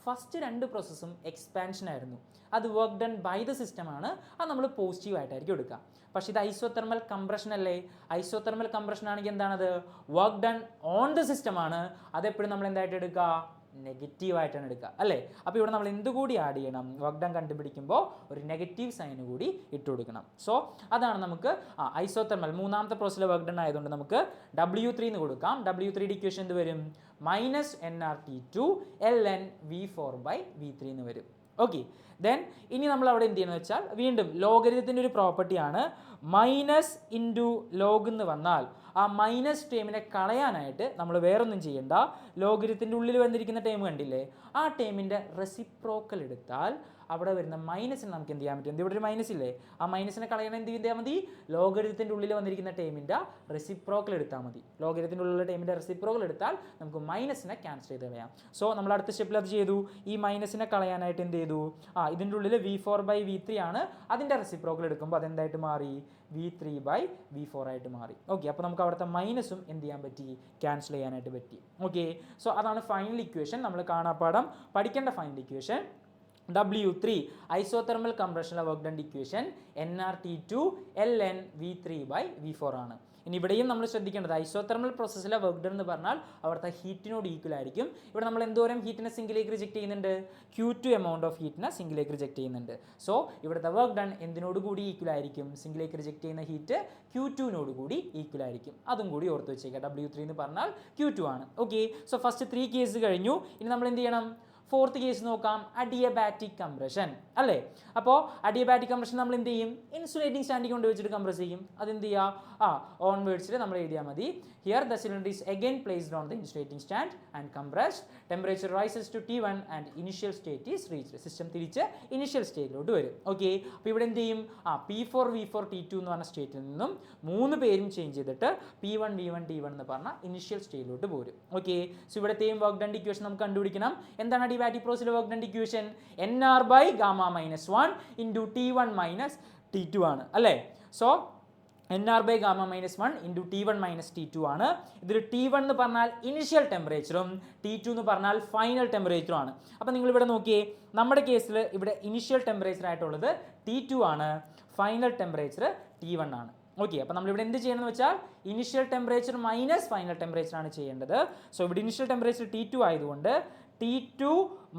ഫസ്റ്റ് രണ്ട് പ്രോസസ്സും എക്സ്പാൻഷൻ ആയിരുന്നു. അത് work done by the system ആണ്, അത് നമ്മൾ പോസിറ്റീവ് ആയിട്ടായിരിക്കും എടുക്കുക. പക്ഷേ ഇത് ഐസോതെർമൽ കംപ്രഷൻ അല്ലേ? ഐസോതെർമൽ കംപ്രഷൻ ആണെങ്കിൽ എന്താണത്? Work done on the system ആണ്. അതെപ്പോഴും നമ്മൾ എന്തായിട്ട് എടുക്കുക? നെഗറ്റീവ് ആയിട്ടാണ് എടുക്കുക അല്ലേ? അപ്പോൾ ഇവിടെ നമ്മൾ എന്തുകൂടി ആഡ് ചെയ്യണം? വർക്ക് ഡൺ കണ്ടുപിടിക്കുമ്പോൾ ഒരു നെഗറ്റീവ് സൈൻ കൂടി ഇട്ട് കൊടുക്കണം. സോ അതാണ് നമുക്ക് ഐസോതെർമൽ മൂന്നാമത്തെ പ്രോസസ്സിലെ വർക്ക് ഡൺ ആയതുകൊണ്ട് നമുക്ക് W3 എന്ന് കൊടുക്കാം. W3 ഇക്വേഷൻ എന്ത് വരും? -nRT2 ln V4/V3 എന്ന് വരും. ഓക്കെ, ദെൻ ഇനി നമ്മൾ അവിടെ എന്ത് ചെയ്യണമെന്ന് വെച്ചാൽ, വീണ്ടും ലോഗരിതത്തിൻ്റെ ഒരു പ്രോപ്പർട്ടിയാണ് മൈനസ് ഇൻറ്റു ലോഗ് എന്ന് വന്നാൽ ആ മൈനസ് ടേമിനെ കളയാനായിട്ട് നമ്മൾ വേറൊന്നും ചെയ്യണ്ട. ലോഗരിതത്തിൻ്റെ ഉള്ളിൽ വന്നിരിക്കുന്ന ടേം കണ്ടില്ലേ? ആ ടേമിൻ്റെ റെസിപ്രോക്കൽ എടുത്താൽ അവിടെ വരുന്ന മൈനസിന് നമുക്ക് എന്ത് ചെയ്യാൻ പറ്റും? ഇവിടെ ഒരു മൈനസ് ഇല്ലേ? ആ മൈനസിനെ കളയാൻ എന്ത് ചെയ്താൽ മതി? ലോഗരിതത്തിൻ്റെ ഉള്ളിൽ വന്നിരിക്കുന്ന ടേമിൻ്റെ റെസിപ്രോക്കൽ എടുത്താൽ മതി. ലോഗരിതത്തിൻ്റെ ഉള്ളിലുള്ള ടേമിൻ്റെ റെസിപ്രോക്കൽ എടുത്താൽ നമുക്ക് മൈനസിനെ ക്യാൻസൽ ചെയ്ത് കളയാം. സോ നമ്മൾ അടുത്ത സ്റ്റെപ്പിൽ അത് ചെയ്തു. ഈ മൈനസിനെ കളയാനായിട്ട് എന്ത് ചെയ്തു? ഇതിൻ്റെ ഉള്ളിൽ V4/V3 ആണ്. അതിൻ്റെ റെസിപ്രോക്കൽ എടുക്കുമ്പോൾ അതെന്തായിട്ട് മാറി? V3/V4 ആയിട്ട് മാറി. ഓക്കെ, അപ്പോൾ നമുക്ക് അവിടുത്തെ മൈനസും എന്ത് ചെയ്യാൻ പറ്റി? ക്യാൻസൽ ചെയ്യാനായിട്ട് പറ്റി. ഓക്കെ, സോ അതാണ് ഫൈനൽ ഇക്വേഷൻ. നമ്മൾ കാണാപ്പാഠം പഠിക്കേണ്ട ഫൈനൽ ഇക്വേഷൻ W3 ഐസോതെർമൽ കംപ്രഷനിലെ work done equation nRT2 ln V3/V4 ആണ്. ഇനി ഇവിടെയും നമ്മൾ ശ്രദ്ധിക്കേണ്ടത് ഐസോതെർമൽ പ്രോസസ്സിലെ വർക്ക് ഡൺ എന്ന് പറഞ്ഞാൽ അവിടുത്തെ ഹീറ്റിനോട് ഈക്വൽ ആയിരിക്കും. ഇവിടെ നമ്മൾ എന്തോരം ഹീറ്റിനെ സിംഗിലേക്ക് റിജക്ട് ചെയ്യുന്നുണ്ട്? Q2 എമൗണ്ട് ഓഫ് ഹീറ്റിനെ സിംഗിലേക്ക് റിജക്ട് ചെയ്യുന്നുണ്ട്. സോ ഇവിടുത്തെ വർക്ക് ഡൺ എന്തിനോട് കൂടി ഈക്വൽ ആയിരിക്കും? സിംഗിലേക്ക് റിജക്ട് ചെയ്യുന്ന ഹീറ്റ് Q2നോട് കൂടി ഈക്വൽ ആയിരിക്കും. അതും കൂടി ഓർത്ത് വെച്ചേക്കാം. W3 എന്ന് പറഞ്ഞാൽ Q2 ആണ്. ഓക്കെ, സോ ഫസ്റ്റ് 3 കേസ് കഴിഞ്ഞു. ഇനി നമ്മൾ എന്ത് ചെയ്യണം? ഫോർത്ത് കേസ് നോക്കാം, അഡിയബാറ്റിക് കംപ്രഷൻ അല്ലേ? അപ്പോൾ അഡിയബാറ്റിക് കംപ്രഷൻ നമ്മൾ എന്ത് ചെയ്യും? ഇൻസുലേറ്റിംഗ് സ്റ്റാൻഡിൽ കൊണ്ട് വെച്ചിട്ട് കംപ്രസ് ചെയ്യും. അതെന്ത് ചെയ്യുക? ഓൺവേർഡ്സിൽ നമ്മൾ എഴുതിയാൽ മതി. Here the cylinder is again placed on the insulating stand and compressed. Temperature rises to T1 and initial state is reached. System തിരിച്ച് ഇനിഷ്യൽ സ്റ്റേറ്റിലോട്ട് വരും. ഓക്കെ, അപ്പോൾ ഇവിടെ എന്ത് ചെയ്യും? P4 V4 T2 എന്ന് പറഞ്ഞ സ്റ്റേറ്റിൽ നിന്നും 3 പേരും ചേഞ്ച് ചെയ്തിട്ട് P1 V1 T1 എന്ന് പറഞ്ഞ ഇനിഷ്യൽ സ്റ്റേറ്റിലോട്ട് പോരും. ഓക്കെ, സോ ഇവിടത്തെയും വർക്ക് ഡൺ ഇക്വേഷൻ നമുക്ക് കണ്ടുപിടിക്കണം. എന്താണ് അഡിയബാറ്റിക് പ്രോസസ്സിലെ work done equation? nR/Γ-1 into T1 minus T2 ആണ് അല്ലേ? So nR/Γ-1 into T1 minus T2 ആണ്. ഇതിൽ T1 എന്ന് പറഞ്ഞാൽ ഇനിഷ്യൽ ടെമ്പറേച്ചറും T2 എന്ന് പറഞ്ഞാൽ ഫൈനൽ ടെമ്പറേച്ചറും ആണ്. അപ്പോൾ നിങ്ങളിവിടെ നോക്കിയേ, നമ്മുടെ കേസിൽ ഇവിടെ ഇനിഷ്യൽ ടെമ്പറേച്ചർ ആയിട്ടുള്ളത് T2 ആണ്, ഫൈനൽ ടെമ്പറേച്ചർ T1 ആണ്. ഓക്കെ, അപ്പോൾ നമ്മളിവിടെ എന്ത് ചെയ്യണമെന്ന് വെച്ചാൽ initial temperature minus final temperature ആണ് ചെയ്യേണ്ടത്. സോ ഇവിടെ ഇനിഷ്യൽ ടെമ്പറേച്ചർ T2 ആയതുകൊണ്ട് T2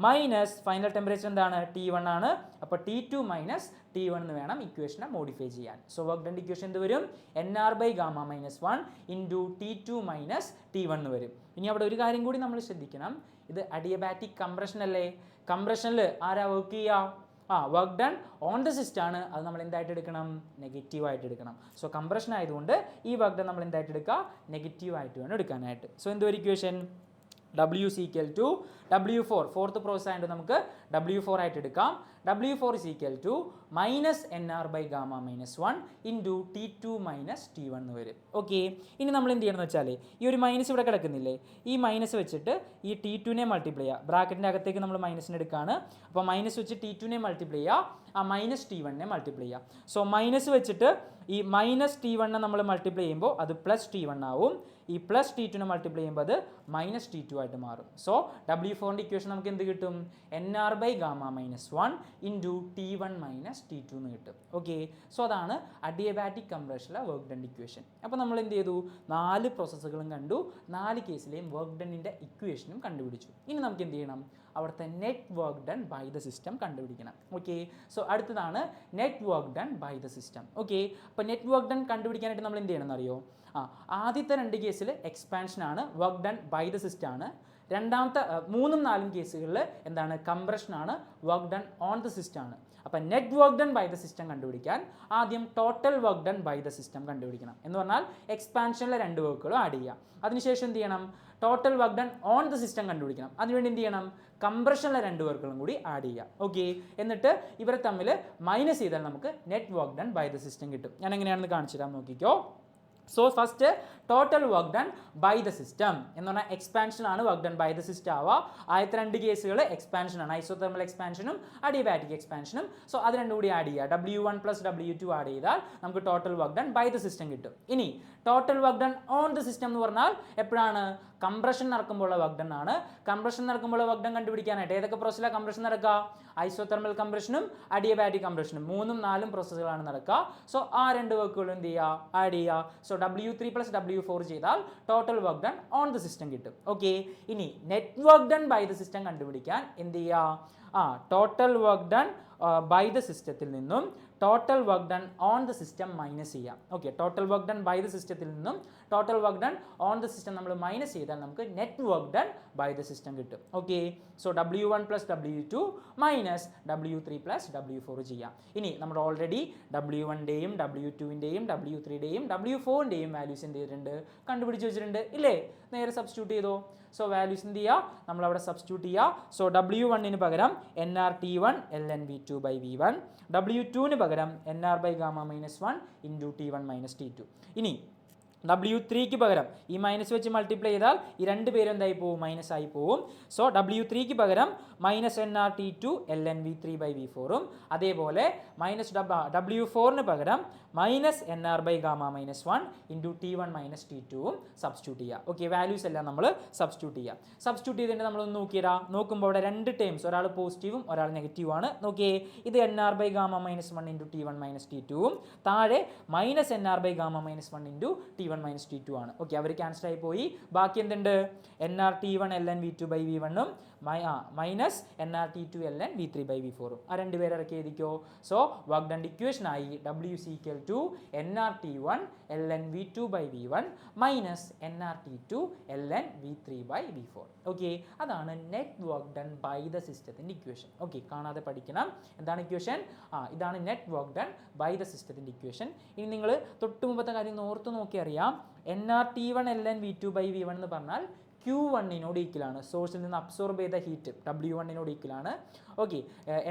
മൈനസ് ഫൈനൽ ടെമ്പറേച്ചർ എന്താണ്? T1 ആണ്. അപ്പോൾ T2 മൈനസ് T1 എന്ന് വേണം ഇക്വേഷനെ മോഡിഫൈ ചെയ്യാൻ. സോ വർക്ക് ഡൺ ഇക്വേഷൻ എന്ത് വരും? nR/Γ-1 into T2 minus T1 എന്ന് വരും. ഇനി അവിടെ ഒരു കാര്യം കൂടി നമ്മൾ ശ്രദ്ധിക്കണം. ഇത് അഡിയബാറ്റിക് കംപ്രഷൻ അല്ലേ? കംപ്രഷനിൽ ആരാ വർക്ക് ചെയ്യുക? Work done on the system ആണ്. അത് നമ്മൾ എന്തായിട്ട് എടുക്കണം? നെഗറ്റീവ് ആയിട്ട് എടുക്കണം. സോ കംപ്രഷൻ ആയതുകൊണ്ട് ഈ വർക്ക് ഡൺ നമ്മൾ എന്തായിട്ട് എടുക്കുക? നെഗറ്റീവ് ആയിട്ട് വേണം എടുക്കാനായിട്ട്. സോ എന്തൊരു equation? W is equal to W4, fourth process ആയിട്ട് നമുക്ക് W4 ആയിട്ട് എടുക്കാം. W4 is equal to -nR/Γ-1 into T2 minus T1 എന്ന് വരും. ഓക്കെ, ഇനി നമ്മൾ എന്ത് ചെയ്യണമെന്ന് വെച്ചാൽ ഈ ഒരു മൈനസ് ഇവിടെ കിടക്കുന്നില്ലേ? ഈ മൈനസ് വെച്ചിട്ട് ഈ T2നെ മൾട്ടിപ്ലൈ ചെയ്യുക. ബ്രാക്കറ്റിൻ്റെ അകത്തേക്ക് നമ്മൾ മൈനസിന് എടുക്കുകയാണ്. അപ്പോൾ മൈനസ് വെച്ച് T2നെ മൾട്ടിപ്ലൈ ചെയ്യുക, ആ മൈനസ് T1നെ മൾട്ടിപ്ലൈ ചെയ്യുക. സോ മൈനസ് വെച്ചിട്ട് ഈ മൈനസ് T1നെ നമ്മൾ മൾട്ടിപ്ലൈ ചെയ്യുമ്പോൾ അത് പ്ലസ് T1 ആവും. ഈ പ്ലസ് T2നെ മൾട്ടിപ്ലൈ ചെയ്യുമ്പോൾ അത് മൈനസ് T2 ആയിട്ട് മാറും. സോ W4ൻ്റെ ഇക്വേഷൻ നമുക്ക് എന്ത് കിട്ടും? nR/Γ-1 into T1 minus T2 എന്ന് കിട്ടും. ഓക്കെ, സോ അതാണ് അഡിയബാറ്റിക് കംപ്രഷനിലെ വർക്ക് ഡൺ ഇക്വേഷൻ. അപ്പോൾ നമ്മൾ എന്ത് ചെയ്തു? 4 പ്രോസസ്സുകളും കണ്ടു, 4 കേസിലെയും വർക്ക് ഡണ്ണിൻ്റെ ഇക്വേഷനും കണ്ടുപിടിച്ചു. ഇനി നമുക്ക് എന്ത് ചെയ്യണം? അവിടുത്തെ net work done by the system കണ്ടുപിടിക്കണം. ഓക്കെ, സോ അടുത്തതാണ് net work done by the system. Okay, അപ്പോൾ നെറ്റ് വർക്ക് ഡൺ കണ്ടുപിടിക്കാനായിട്ട് നമ്മൾ എന്ത് ചെയ്യണം എന്നറിയോ? ആദ്യത്തെ 2 കേസിൽ എക്സ്പാൻഷനാണ്, work done by the system ആണ്. രണ്ടാമത്തെ 3ഉം 4ഉം കേസുകളിൽ എന്താണ്? കംപ്രഷനാണ്, work done on the system ആണ്. അപ്പോൾ net work done by the system കണ്ടുപിടിക്കാൻ ആദ്യം total work done by the system കണ്ടുപിടിക്കണം. എന്ന് പറഞ്ഞാൽ എക്സ്പാൻഷനിലെ 2 വർക്കുകളും ആഡ് ചെയ്യുക. അതിനുശേഷം എന്ത് ചെയ്യണം? Total work done on the system കണ്ടുപിടിക്കണം. അതിനുവേണ്ടി എന്ത് ചെയ്യണം? കംപ്രഷനിലെ 2 വർക്കുകളും കൂടി ആഡ് ചെയ്യുക. ഓക്കെ, എന്നിട്ട് ഇവരെ തമ്മിൽ മൈനസ് ചെയ്താൽ നമുക്ക് net work done by the system കിട്ടും. ഞാൻ എങ്ങനെയാണെന്ന് കാണിച്ചു തരാം, നോക്കിക്കോ. So first total work done by the system എന്ന് പറഞ്ഞാൽ എക്സ്പാൻഷൻ ആണ് work done by the system ആവുക. ആദ്യത്തെ രണ്ട് കേസുകൾ എക്സ്പാൻഷൻ ആണ്, ഐസോതെർമൽ എക്സ്പാൻഷനും അഡിയബാറ്റിക് എക്സ്പാൻഷനും. സോ അത് രണ്ടും കൂടി ആഡ് ചെയ്യുക, W1 + W2 ആഡ് ചെയ്താൽ നമുക്ക് total work done by the system കിട്ടും. ഇനി total work done on the system എന്ന് പറഞ്ഞാൽ എപ്പോഴാണ്? കംപ്രഷൻ നടക്കുമ്പോഴുള്ള വർക്ക് ഡൺ ആണ്. കംപ്രഷൻ നടക്കുമ്പോഴുള്ള വർക്ക് ഡൺ കണ്ടുപിടിക്കാനായിട്ട് ഏതൊക്കെ പ്രോസസ്സിലാണ് കംപ്രഷൻ നടക്കുക? ഐസോതെർമൽ കംപ്രഷനും അഡിയബാറ്റിക് കംപ്രഷനും 3ഉം 4ഉം പ്രോസസ്സുകളാണ് നടക്കുക. സോ ആ രണ്ട് വർക്കുകളും എന്ത് ചെയ്യുക? ആഡ് ചെയ്യുക. സോ W3 + W4 ചെയ്താൽ total work done on the system കിട്ടും. ഓക്കെ, ഇനി net work done by the system കണ്ടുപിടിക്കാൻ എന്ത് ചെയ്യുക? Total work done by the സിസ്റ്റത്തിൽ നിന്നും total work done on the system minus ചെയ്യാം. Okay, total work done by the സിസ്റ്റത്തിൽ നിന്നും total work done on the system നമ്മൾ മൈനസ് ചെയ്താൽ നമുക്ക് net work done by the system കിട്ടും. Okay, so W1 + W2 minus W3 + W4 ചെയ്യാം. ഇനി നമ്മൾ ഓൾറെഡി W1ൻ്റെയും W2ൻ്റെയും W3ൻ്റെയും W4ൻ്റെയും വാല്യൂസ് എന്ത് ചെയ്തിട്ടുണ്ട്? കണ്ടുപിടിച്ച് വെച്ചിട്ടുണ്ട് ഇല്ലേ? നേരെ സബ്സ്റ്റിറ്റ്യൂട്ട് ചെയ്തോ. സോ വാല്യൂസ് എന്ത് ചെയ്യുക? നമ്മളവിടെ സബ്സ്റ്റിറ്റ്യൂട്ട് ചെയ്യുക. സോ W1 പകരം nRT1 ln V2/V1, W2 പകരം nR/γ-1 × T1 - T2. ഇനി W3 പകരം ഈ മൈനസ് വെച്ച് മൾട്ടിപ്ലൈ ചെയ്താൽ ഈ രണ്ട് പേരും എന്തായി പോവും? മൈനസ് ആയി പോവും. സോ W3 പകരം -nRT2 ln V3/V4ഉം അതേപോലെ W4 പകരം -nR/γ-1 × T1 - T2ഉം സബ്സ്റ്റിറ്റ്യൂട്ട് ചെയ്യുക. ഓക്കെ, വാല്യൂസ് എല്ലാം നമ്മൾ സബ്സ്റ്റിറ്റ്യൂട്ട് ചെയ്യുക. സബ്സ്റ്റിറ്റ്യൂട്ട് ചെയ്തിട്ട് നമ്മളൊന്ന് നോക്കിയിടാം. നോക്കുമ്പോൾ അവിടെ രണ്ട് ടേംസ്, ഒരാൾ പോസിറ്റീവും ഒരാൾ നെഗറ്റീവും ആണ്. നോക്കിയേ, ഇത് nR/γ-1 × T1 - T2ഉം താഴെ -nR/γ-1 × T1 - T2 ആണ്. ഓക്കെ, അവർ ക്യാൻസൽ ആയി പോയി. ബാക്കി എന്തുണ്ട്? nRT1 ln V2/V1ഉം മൈനസ് nRT2 ln V3/V4ഉം. ആ രണ്ട് പേര് ഇറക്കി എഴുതിക്കോ. സോ വർക്ക് ഡൺ ഇക്വേഷൻ ആയി W = nRT1 ln V2/V1 minus nRT2 ln V3/V4. Okay, അതാണ് net work done by the സിസ്റ്റത്തിൻ്റെ ഇക്വേഷൻ. ഓക്കെ, കാണാതെ പഠിക്കണം. എന്താണ് ഇക്വേഷൻ? ഇതാണ് net work done by the സിസ്റ്റത്തിൻ്റെ ഇക്വേഷൻ. ഇനി നിങ്ങൾ തൊട്ട് മുമ്പത്തെ കാര്യം ഓർത്ത് നോക്കി അറിയാം. nRT1 ln V2/V1 എന്ന് പറഞ്ഞാൽ Q1 ഈക്വലാണ്. സോഴ്സിൽ നിന്ന് അബ്സോർബ് ചെയ്ത heat W1 ഈക്വലാണ്. Okay,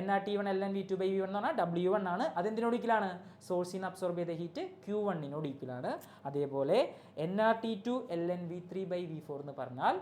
nRT1 ln V2/V1 എന്ന് പറഞ്ഞാൽ W1 ആണ്. അതെന്തിനോട് ഈക്വലാണ്? സോഴ്സിൽ നിന്ന് അബ്സോർബ് ചെയ്ത ഹീറ്റ് Q1 ഈക്വലാണ്. അതേപോലെ nRT2 ln V3/V4 എന്ന് പറഞ്ഞാൽ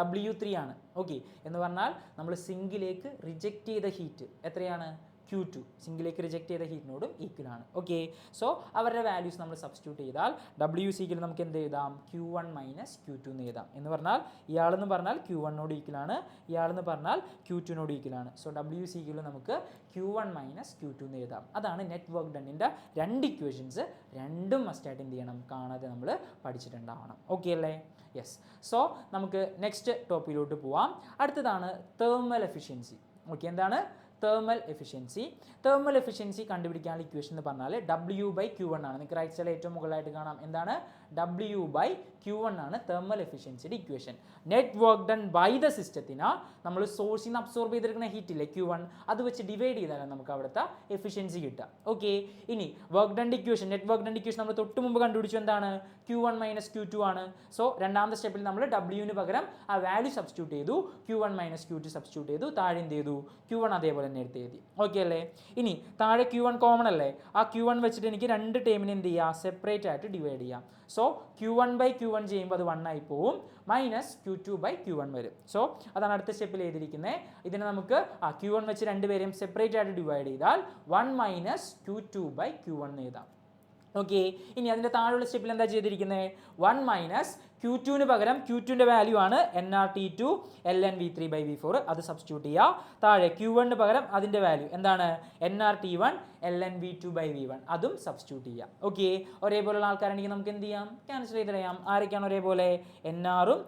W3 ആണ്. ഓക്കെ, എന്ന് പറഞ്ഞാൽ നമ്മൾ സിങ്കിലേക്ക് റിജക്റ്റ് ചെയ്ത ഹീറ്റ് എത്രയാണ്? Q2. സിങ്കിലേക്ക് റിജക്റ്റ് ചെയ്ത ഹീറ്റിനോടും ഈക്വൽ ആണ്. ഓക്കെ, സോ അവരുടെ വാല്യൂസ് നമ്മൾ സബ്സ്റ്റിറ്റ്യൂട്ട് ചെയ്താൽ W നമുക്ക് എന്ത് എഴുതാം? Q1 - Q2 എന്ന് എഴുതാം. എന്ന് പറഞ്ഞാൽ ഇയാളെന്ന് പറഞ്ഞാൽ Q1 ഈക്വൽ ആണ്, ഇയാളെന്ന് പറഞ്ഞാൽ Q2 ഈക്വൽ ആണ്. സോ W നമുക്ക് Q1 - Q2 എന്ന് എഴുതാം. അതാണ് നെറ്റ് വർക്ക് ഡണ്ണിൻ്റെ രണ്ട് ഇക്വേഷൻസ്. രണ്ടും മസ്റ്റായിട്ട് എന്ത് ചെയ്യണം? കാണാതെ നമ്മൾ പഠിച്ചിട്ടുണ്ടാവണം. ഓക്കെ അല്ലേ? യെസ്. സോ നമുക്ക് നെക്സ്റ്റ് ടോപ്പിലോട്ട് പോവാം. അടുത്തതാണ് തെർമൽ എഫിഷ്യൻസി. ഓക്കെ, എന്താണ് തെർമൽ എഫിഷ്യൻസി? തെർമൽ എഫിഷ്യൻസി കണ്ടുപിടിക്കാനുള്ള ഇക്വേഷൻ എന്ന് പറഞ്ഞാൽ W/Q1 ആണ്. നിങ്ങൾക്ക് റൈറ്റ് സൈഡിൽ ഏറ്റവും മുകളിലായിട്ട് കാണാം. എന്താണ്? W/Q1 ആണ് തെർമൽ എഫിഷ്യൻസിയുടെ equation. Net work done by the സിസ്റ്റത്തിനാ നമ്മൾ സോഴ്സിൽ നിന്ന് അബ്സോർബ് ചെയ്തെടുക്കുന്ന ഹീറ്റ് ഇല്ലേ Q1, അത് വെച്ച് ഡിവൈഡ് ചെയ്താലാണ് നമുക്ക് അവിടുത്തെ എഫിഷ്യൻസി കിട്ടുക. ഓക്കെ, ഇനി work done equation, net work done equation നമ്മൾ തൊട്ട് മുമ്പ് കണ്ടുപിടിച്ചു. എന്താണ്? Q1 - Q2 ആണ്. സോ രണ്ടാമത്തെ സ്റ്റെപ്പിൽ നമ്മൾ W പകരം ആ വാല്യൂ സബ്സ്റ്റിറ്റ്യൂട്ട് ചെയ്തു, Q1 - Q2 സബ്സ്റ്റിറ്റ്യൂട്ട് ചെയ്തു, താഴെ എന്ത് ചെയ്തു? Q1 അതേപോലെ തന്നെ എടുത്ത് എഴുതി. ഓക്കെ അല്ലേ? ഇനി താഴെ Q1 കോമൺ അല്ലേ? ആ Q1 വെച്ചിട്ട് എനിക്ക് രണ്ട് ടേമിന് എന്ത് ചെയ്യുക? സെപ്പറേറ്റ് ആയിട്ട് ഡിവൈഡ് ചെയ്യാം. സോ Q1/Q1 ചെയ്യുമ്പോൾ അത് 1 ആയി പോവും, മൈനസ് Q2/Q1 വരും. സോ അതാണ് അടുത്ത സ്റ്റെപ്പിൽ എഴുതിയിരിക്കുന്നത്. ഇതിനെ നമുക്ക് Q1 വെച്ച് രണ്ടുപേരെയും സെപ്പറേറ്റ് ആയിട്ട് ഡിവൈഡ് ചെയ്താൽ 1 - Q2/Q1 എഴുതാം. ഓക്കെ, ഇനി അതിൻ്റെ താഴെയുള്ള സ്റ്റെപ്പിൽ എന്താ ചെയ്തിരിക്കുന്നത്? 1 - Q2 പകരം Q2ൻ്റെ വാല്യൂ ആണ് nRT2 ln V3/V4, അത് സബ്സ്റ്റിറ്റ്യൂട്ട് ചെയ്യുക. താഴെ Q1 പകരം അതിൻ്റെ വാല്യൂ എന്താണ്? nRT1 ln V2/V1, അതും സബ്സ്റ്റിറ്റ്യൂട്ട് ചെയ്യാം. ഓക്കെ, ഒരേപോലുള്ള ആൾക്കാരാണെങ്കിൽ നമുക്ക് എന്ത് ചെയ്യാം? ക്യാൻസൽ ചെയ്ത് കളയാം. ആരൊക്കെയാണ് ഒരേപോലെ? NRഉം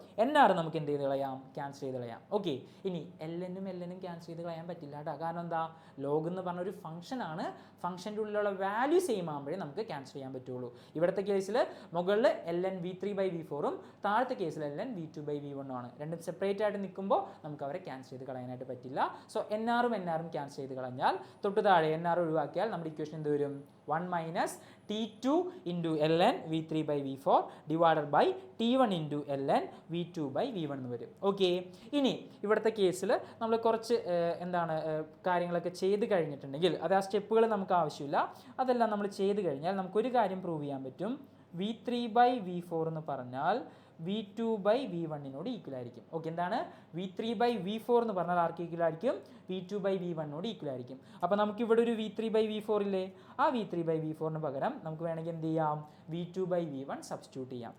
നമുക്ക് എന്ത് ചെയ്ത് കളയാം? ക്യാൻസൽ ചെയ്ത് കളയാം. ഓക്കെ, ഇനി LNഉം ക്യാൻസൽ ചെയ്ത് കളയാൻ പറ്റില്ല കേട്ടോ. കാരണം എന്താ? ലോഗ് എന്ന് പറഞ്ഞ ഒരു ഫംഗ്ഷനാണ്. ഫംഗ്ഷൻ്റെ ഉള്ളിലുള്ള വാല്യൂ സെയിം ആകുമ്പോഴേ നമുക്ക് ക്യാൻസൽ ചെയ്യാൻ പറ്റുള്ളൂ. ഇവിടുത്തെ കേസിൽ മുകളിൽ ln V3/V4ഉം താഴത്തെ കേസിൽ ln V2/V1 ആണ്. രണ്ടും സെപ്പറേറ്റ് ആയിട്ട് നിൽക്കുമ്പോൾ നമുക്ക് അവരെ ക്യാൻസൽ ചെയ്ത് കളയാനായിട്ട് പറ്റില്ല. സോ NRഉം ക്യാൻസൽ ചെയ്ത് കളഞ്ഞാൽ തൊട്ട് താഴെ NR ഒഴിവാക്കിയാൽ നമ്മുടെ ഇക്വേഷൻ എന്ത് വരും? 1 - T2 × ln V3/V4 divided by T1 × ln V2/V1 എന്ന് വരും. ഓക്കെ, ഇനി ഇവിടുത്തെ കേസിൽ നമ്മൾ കുറച്ച് കാര്യങ്ങളൊക്കെ ചെയ്ത് കഴിഞ്ഞിട്ടുണ്ടെങ്കിൽ, അത് ആ സ്റ്റെപ്പുകൾ നമുക്ക് ആവശ്യമില്ല, അതെല്ലാം നമ്മൾ ചെയ്ത് കഴിഞ്ഞാൽ നമുക്കൊരു കാര്യം പ്രൂവ് ചെയ്യാൻ പറ്റും. V3/V4 എന്ന് പറഞ്ഞാൽ V2/V1 ഈക്വൽ ആയിരിക്കും. ഓക്കെ, എന്താണ് V3/V4 എന്ന് പറഞ്ഞാൽ ആർക്ക് ഈക്വൽ ആയിരിക്കും? V2/V1 ഈക്വൽ ആയിരിക്കും. അപ്പോൾ നമുക്ക് ഇവിടെ ഒരു V3/V4 ഇല്ലേ? ആ V3/V4 പകരം നമുക്ക് വേണമെങ്കിൽ എന്ത് ചെയ്യാം? V2/V1 സബ്സ്റ്റിറ്റ്യൂട്ട് ചെയ്യാം.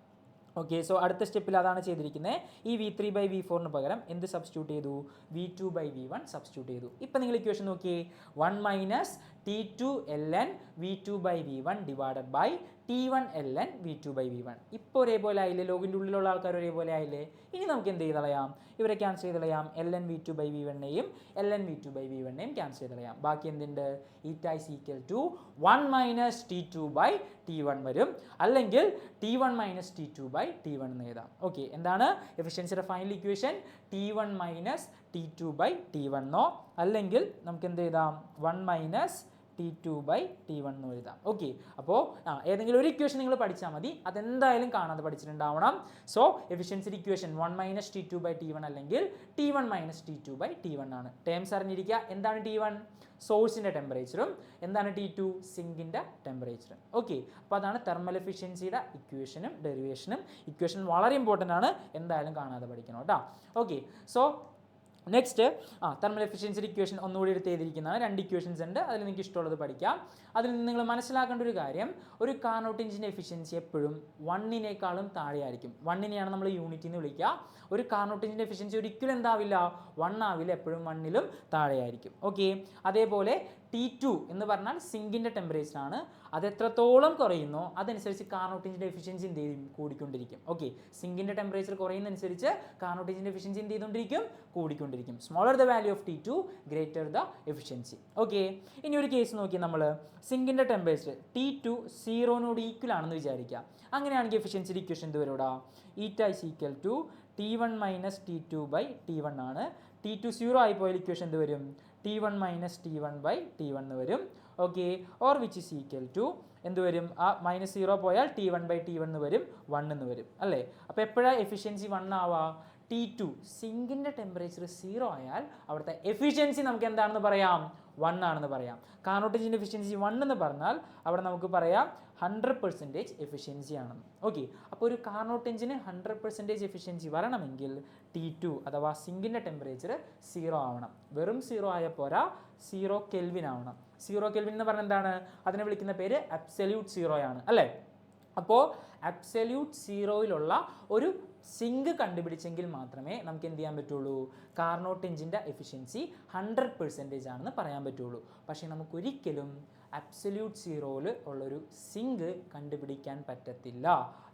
ഓക്കെ, സോ അടുത്ത സ്റ്റെപ്പിൽ അതാണ് ചെയ്തിരിക്കുന്നത്. ഈ V3/V4 പകരം എന്ത് സബ്സ്റ്റിറ്റ്യൂട്ട് ചെയ്തു? V2/V1 സബ്സ്റ്റിറ്റ്യൂട്ട് ചെയ്തു. ഇപ്പം നിങ്ങൾ ഇക്വേഷൻ നോക്കിയേ, 1 - T2 ln V2/V1 divided by T1 ln V2/V1. ഇപ്പോൾ ഒരേപോലെ ആയില്ലേ? ലോഗിൻ്റെ ഉള്ളിലുള്ള ആൾക്കാർ ഒരേപോലെ ആയില്ലേ? ഇനി നമുക്ക് എന്ത് ചെയ്ത് കളയാം? ഇവരെ ക്യാൻസൽ ചെയ്ത് കളയാം. ln V2/V1നെയും ln V2/V1നെയും ക്യാൻസൽ ചെയ്ത് കളയാം. ബാക്കി എന്തുണ്ട്? ഈറ്റ ഈസ് ഈക്വൽ ടു 1 - T2/T1 വരും, അല്ലെങ്കിൽ T1 - T2/T1 എന്ന് എഴുതാം. ഓക്കെ, എന്താണ് എഫിഷ്യൻസിയുടെ ഫൈനൽ ഇക്വേഷൻ? T1 - T2/T1 എന്നോ അല്ലെങ്കിൽ നമുക്ക് എന്ത് എഴുതാം? 1 - T2/T1 എന്ന് എഴുതാം. ഓക്കെ, അപ്പോൾ ഏതെങ്കിലും ഒരു ഇക്വേഷൻ നിങ്ങൾ പഠിച്ചാൽ മതി, അതെന്തായാലും കാണാതെ പഠിച്ചിട്ടുണ്ടാവണം. സോ എഫിഷ്യൻസി ഇക്വേഷൻ 1 - T2/T1 അല്ലെങ്കിൽ T1 - T2/T1 ആണ്. ടേംസ് അറിഞ്ഞിരിക്കുക. എന്താണ് T1? സോഴ്സിൻ്റെ ടെമ്പറേച്ചറും എന്താണ് T2? സിങ്കിൻ്റെ ടെമ്പറേച്ചറും. ഓക്കെ, അപ്പോൾ അതാണ് തെർമൽ എഫിഷ്യൻസിയുടെ ഇക്വേഷനും ഡെറിവേഷനും. ഇക്വേഷൻ വളരെ ഇമ്പോർട്ടൻ്റ് ആണ്, എന്തായാലും കാണാതെ പഠിക്കണം കേട്ടോ. Okay, so next thermal efficiency equation ഒന്നുകൂടി എടുത്ത് എഴുതിയിരിക്കുന്നതാണ്. 2 ഇക്വേഷൻസ് ഉണ്ട്, അതിൽ നിങ്ങൾക്ക് ഇഷ്ടമുള്ളത് പഠിക്കാം. അതിൽ നിന്ന് നിങ്ങൾ മനസ്സിലാക്കേണ്ട ഒരു കാര്യം, ഒരു കാർനോട്ട് എഞ്ചിൻ്റെ എഫിഷ്യൻസി എപ്പോഴും 1 താഴെയായിരിക്കും. 1 നമ്മൾ യൂണിറ്റ് എന്ന് വിളിക്കുക. ഒരു കാർനോട്ട് എഞ്ചിൻ്റെ എഫിഷ്യൻസി ഒരിക്കലും എന്താവില്ല? 1 ആവില്ല, എപ്പോഴും 1 താഴെയായിരിക്കും. ഓക്കെ, അതേപോലെ T2 എന്ന് പറഞ്ഞാൽ സിങ്കിൻ്റെ ടെമ്പറേച്ചറാണ്. അത് എത്രത്തോളം കുറയുന്നോ അതനുസരിച്ച് കാർനോട്ട് എഞ്ചിൻ്റെ എഫിഷ്യൻസി എന്ത് ചെയ്യും? കൂടിക്കൊണ്ടിരിക്കും. ഓക്കെ, സിങ്കിൻ്റെ ടെമ്പറേച്ചർ കുറയുന്നതനുസരിച്ച് കാർനോട്ട് എഞ്ചിൻ്റെ എഫിഷ്യൻസി എന്ത് ചെയ്തുകൊണ്ടിരിക്കും? കൂടിക്കൊണ്ടിരിക്കും. Smaller the value of T2 greater the efficiency. Okay, ഇനി ഒരു കേസ് നോക്കി, നമ്മൾ സിങ്കിൻ്റെ ടെമ്പറേച്ചർ T2 0 ഈക്വൽ ആണെന്ന് വിചാരിക്കുക. അങ്ങനെയാണെങ്കിൽ എഫിഷ്യൻസി ഇക്വേഷൻ എന്ത് വരും? ഈറ്റ is equal to T1 - T2/T1 ആണ്. T2 0 ആയി പോയാൽ ഇക്വേഷൻ എന്ത് വരും? T1 - T1/T1 എന്ന് വരും. Okay, or which is equal to എന്ത് വരും? ആ -0 പോയാൽ T1/T1 എന്ന് വരും, 1 എന്ന് വരും അല്ലേ? അപ്പോൾ എപ്പോഴാണ് എഫിഷ്യൻസി 1 ആവുക? T2 സിങ്കിൻ്റെ ടെമ്പറേച്ചർ 0 ആയാൽ അവിടുത്തെ എഫിഷ്യൻസി നമുക്ക് എന്താണെന്ന് പറയാം? 1 ആണെന്ന് പറയാം. കാർനോട്ട് എഞ്ചിൻ്റെ എഫിഷ്യൻസി 1 എന്ന് പറഞ്ഞാൽ അവിടെ നമുക്ക് പറയാം 100% എഫിഷ്യൻസി ആണെന്ന്. ഓക്കെ, അപ്പോൾ ഒരു കാർനോട്ട് എഞ്ചിന് 100% എഫിഷ്യൻസി വരണമെങ്കിൽ T2 അഥവാ സിങ്കിൻ്റെ ടെമ്പറേച്ചർ 0 ആവണം. വെറും 0 ആയ പോരാ, 0 കെൽവിൻ ആവണം. 0 കെൽവിൻ എന്ന് പറഞ്ഞാൽ എന്താണ്? അതിനെ വിളിക്കുന്ന പേര് അബ്സല്യൂട്ട് 0 ആണ് അല്ലേ? അപ്പോൾ അബ്സല്യൂട്ട് 0-ലുള്ള ഒരു സിങ്ക് കണ്ടുപിടിച്ചെങ്കിൽ മാത്രമേ നമുക്ക് എന്ത് ചെയ്യാൻ പറ്റുള്ളൂ? കാർനോട്ട് എഞ്ചിൻ്റെ എഫിഷ്യൻസി 100% ആണെന്ന് പറയാൻ പറ്റുള്ളൂ. പക്ഷേ നമുക്കൊരിക്കലും അബ്സല്യൂട്ട് 0-ൽ ഉള്ളൊരു സിങ്ക് കണ്ടുപിടിക്കാൻ പറ്റത്തില്ല.